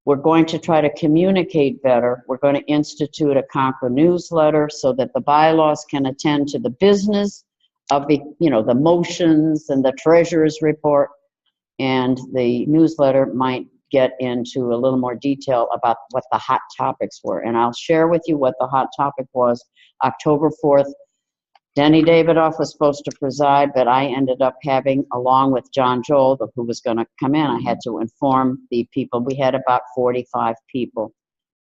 we're going to try to communicate better. We're going to institute a NaCCRA newsletter so that the bylaws can attend to the business of the, the motions and the treasurer's report. And the newsletter might get into a little more detail about what the hot topics were. And I'll share with you what the hot topic was. October 4th, Denny Davidoff was supposed to preside, but I ended up having, along with John Joel, who was going to come in, I had to inform the people. We had about 45 people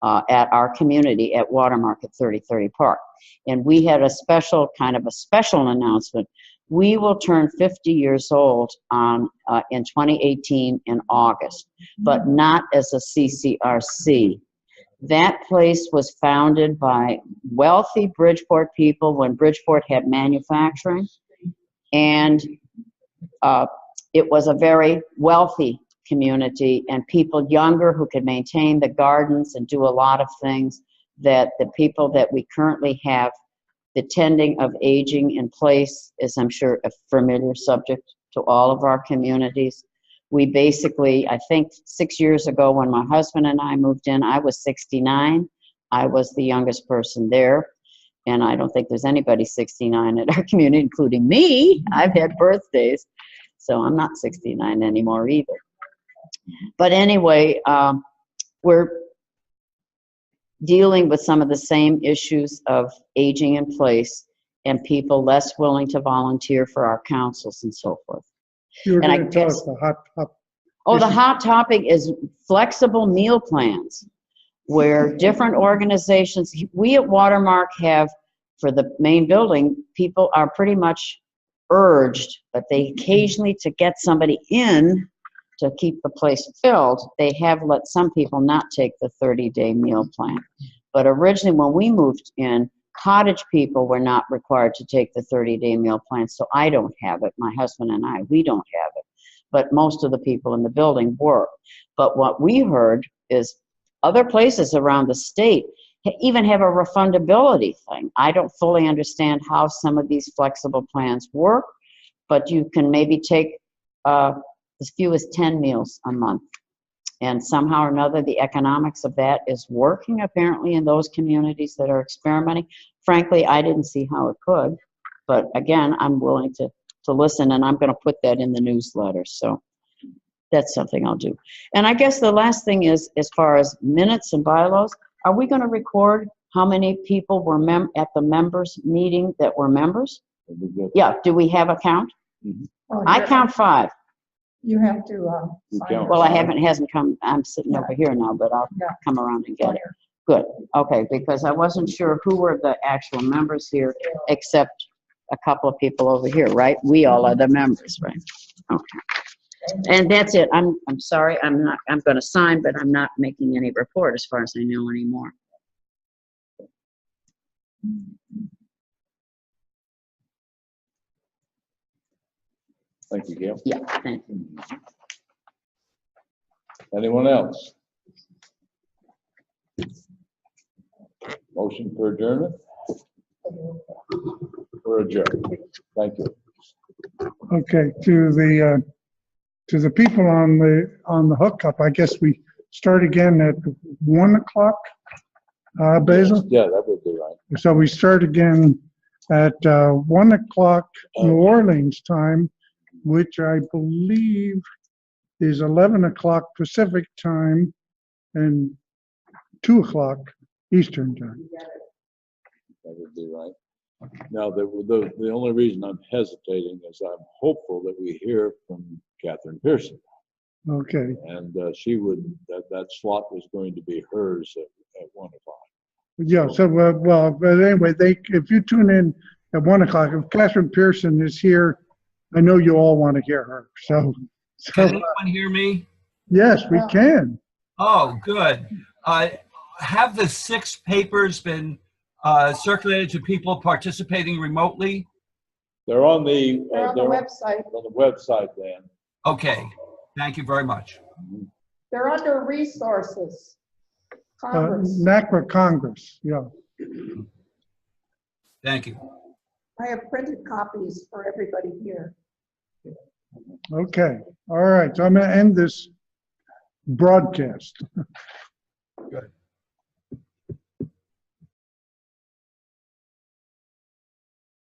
at our community at Watermark at 3030 Park. And we had a special announcement. We will turn 50 years old in 2018 in August, but not as a CCRC. That place was founded by wealthy Bridgeport people when Bridgeport had manufacturing, and it was a very wealthy community, and people younger who could maintain the gardens and do a lot of things that the people that we currently have. The tending of aging in place is, I'm sure, a familiar subject to all of our communities. We basically, I think 6 years ago when my husband and I moved in, I was 69. I was the youngest person there. And I don't think there's anybody 69 in our community, including me. I've had birthdays, so I'm not 69 anymore either. But anyway, we're dealing with some of the same issues of aging in place and people less willing to volunteer for our councils and so forth. You were And I going to tell guess- us the hot topic. Oh, the hot topic is flexible meal plans, where different organizations, we at Watermark have, for the main building, people are pretty much urged, but they occasionally, to get somebody in to keep the place filled, they have let some people not take the 30-day meal plan. But originally, when we moved in, cottage people were not required to take the 30-day meal plan, so I don't have it. My husband and I, we don't have it. But most of the people in the building were. But what we heard is other places around the state even have a refundability thing. I don't fully understand how some of these flexible plans work, but you can maybe take as few as 10 meals a month. And somehow or another, the economics of that is working apparently in those communities that are experimenting. Frankly, I didn't see how it could, but again, I'm willing to listen, and I'm going to put that in the newsletter. So that's something I'll do. And I guess the last thing is, as far as minutes and bylaws, are we going to record how many people were at the members meeting that were members? Yeah, do we have a count? Well, I count 5. You have to, sign count. Well, yourself. hasn't come, I'm sitting over here now, but I'll Yeah. come around and get it. Good, okay, because I wasn't sure who were the actual members here, except a couple of people over here, right? We all are the members, right? Okay. And that's it. I'm sorry, I'm gonna sign, but I'm not making any report as far as I know anymore. Thank you, Gail. Yeah, thank you. Anyone else? Motion for adjournment? For adjournment. Thank you. Okay, to the people on the hookup, I guess we start again at 1 o'clock, Basil? Yeah, that would be right. So we start again at 1 o'clock New Orleans time, which I believe is 11 o'clock Pacific time and 2 o'clock Eastern time. That would be right. Now, the only reason I'm hesitating is I'm hopeful that we hear from Catherine Pearson. Okay, And she would, that slot was going to be hers at 1 o'clock. yeah, so, well, but anyway, if you tune in at 1 o'clock, if Catherine Pearson is here, I know you all want to hear her, so. Can anyone hear me? Yes, we can. Oh, good. Have the 6 papers been circulated to people participating remotely? They're on the, They're on the website. on the website, Dan. Okay, thank you very much. They're under resources. Congress. NaCCRA Congress, yeah. Thank you. I have printed copies for everybody here. Okay, all right, so I'm gonna end this broadcast. Good.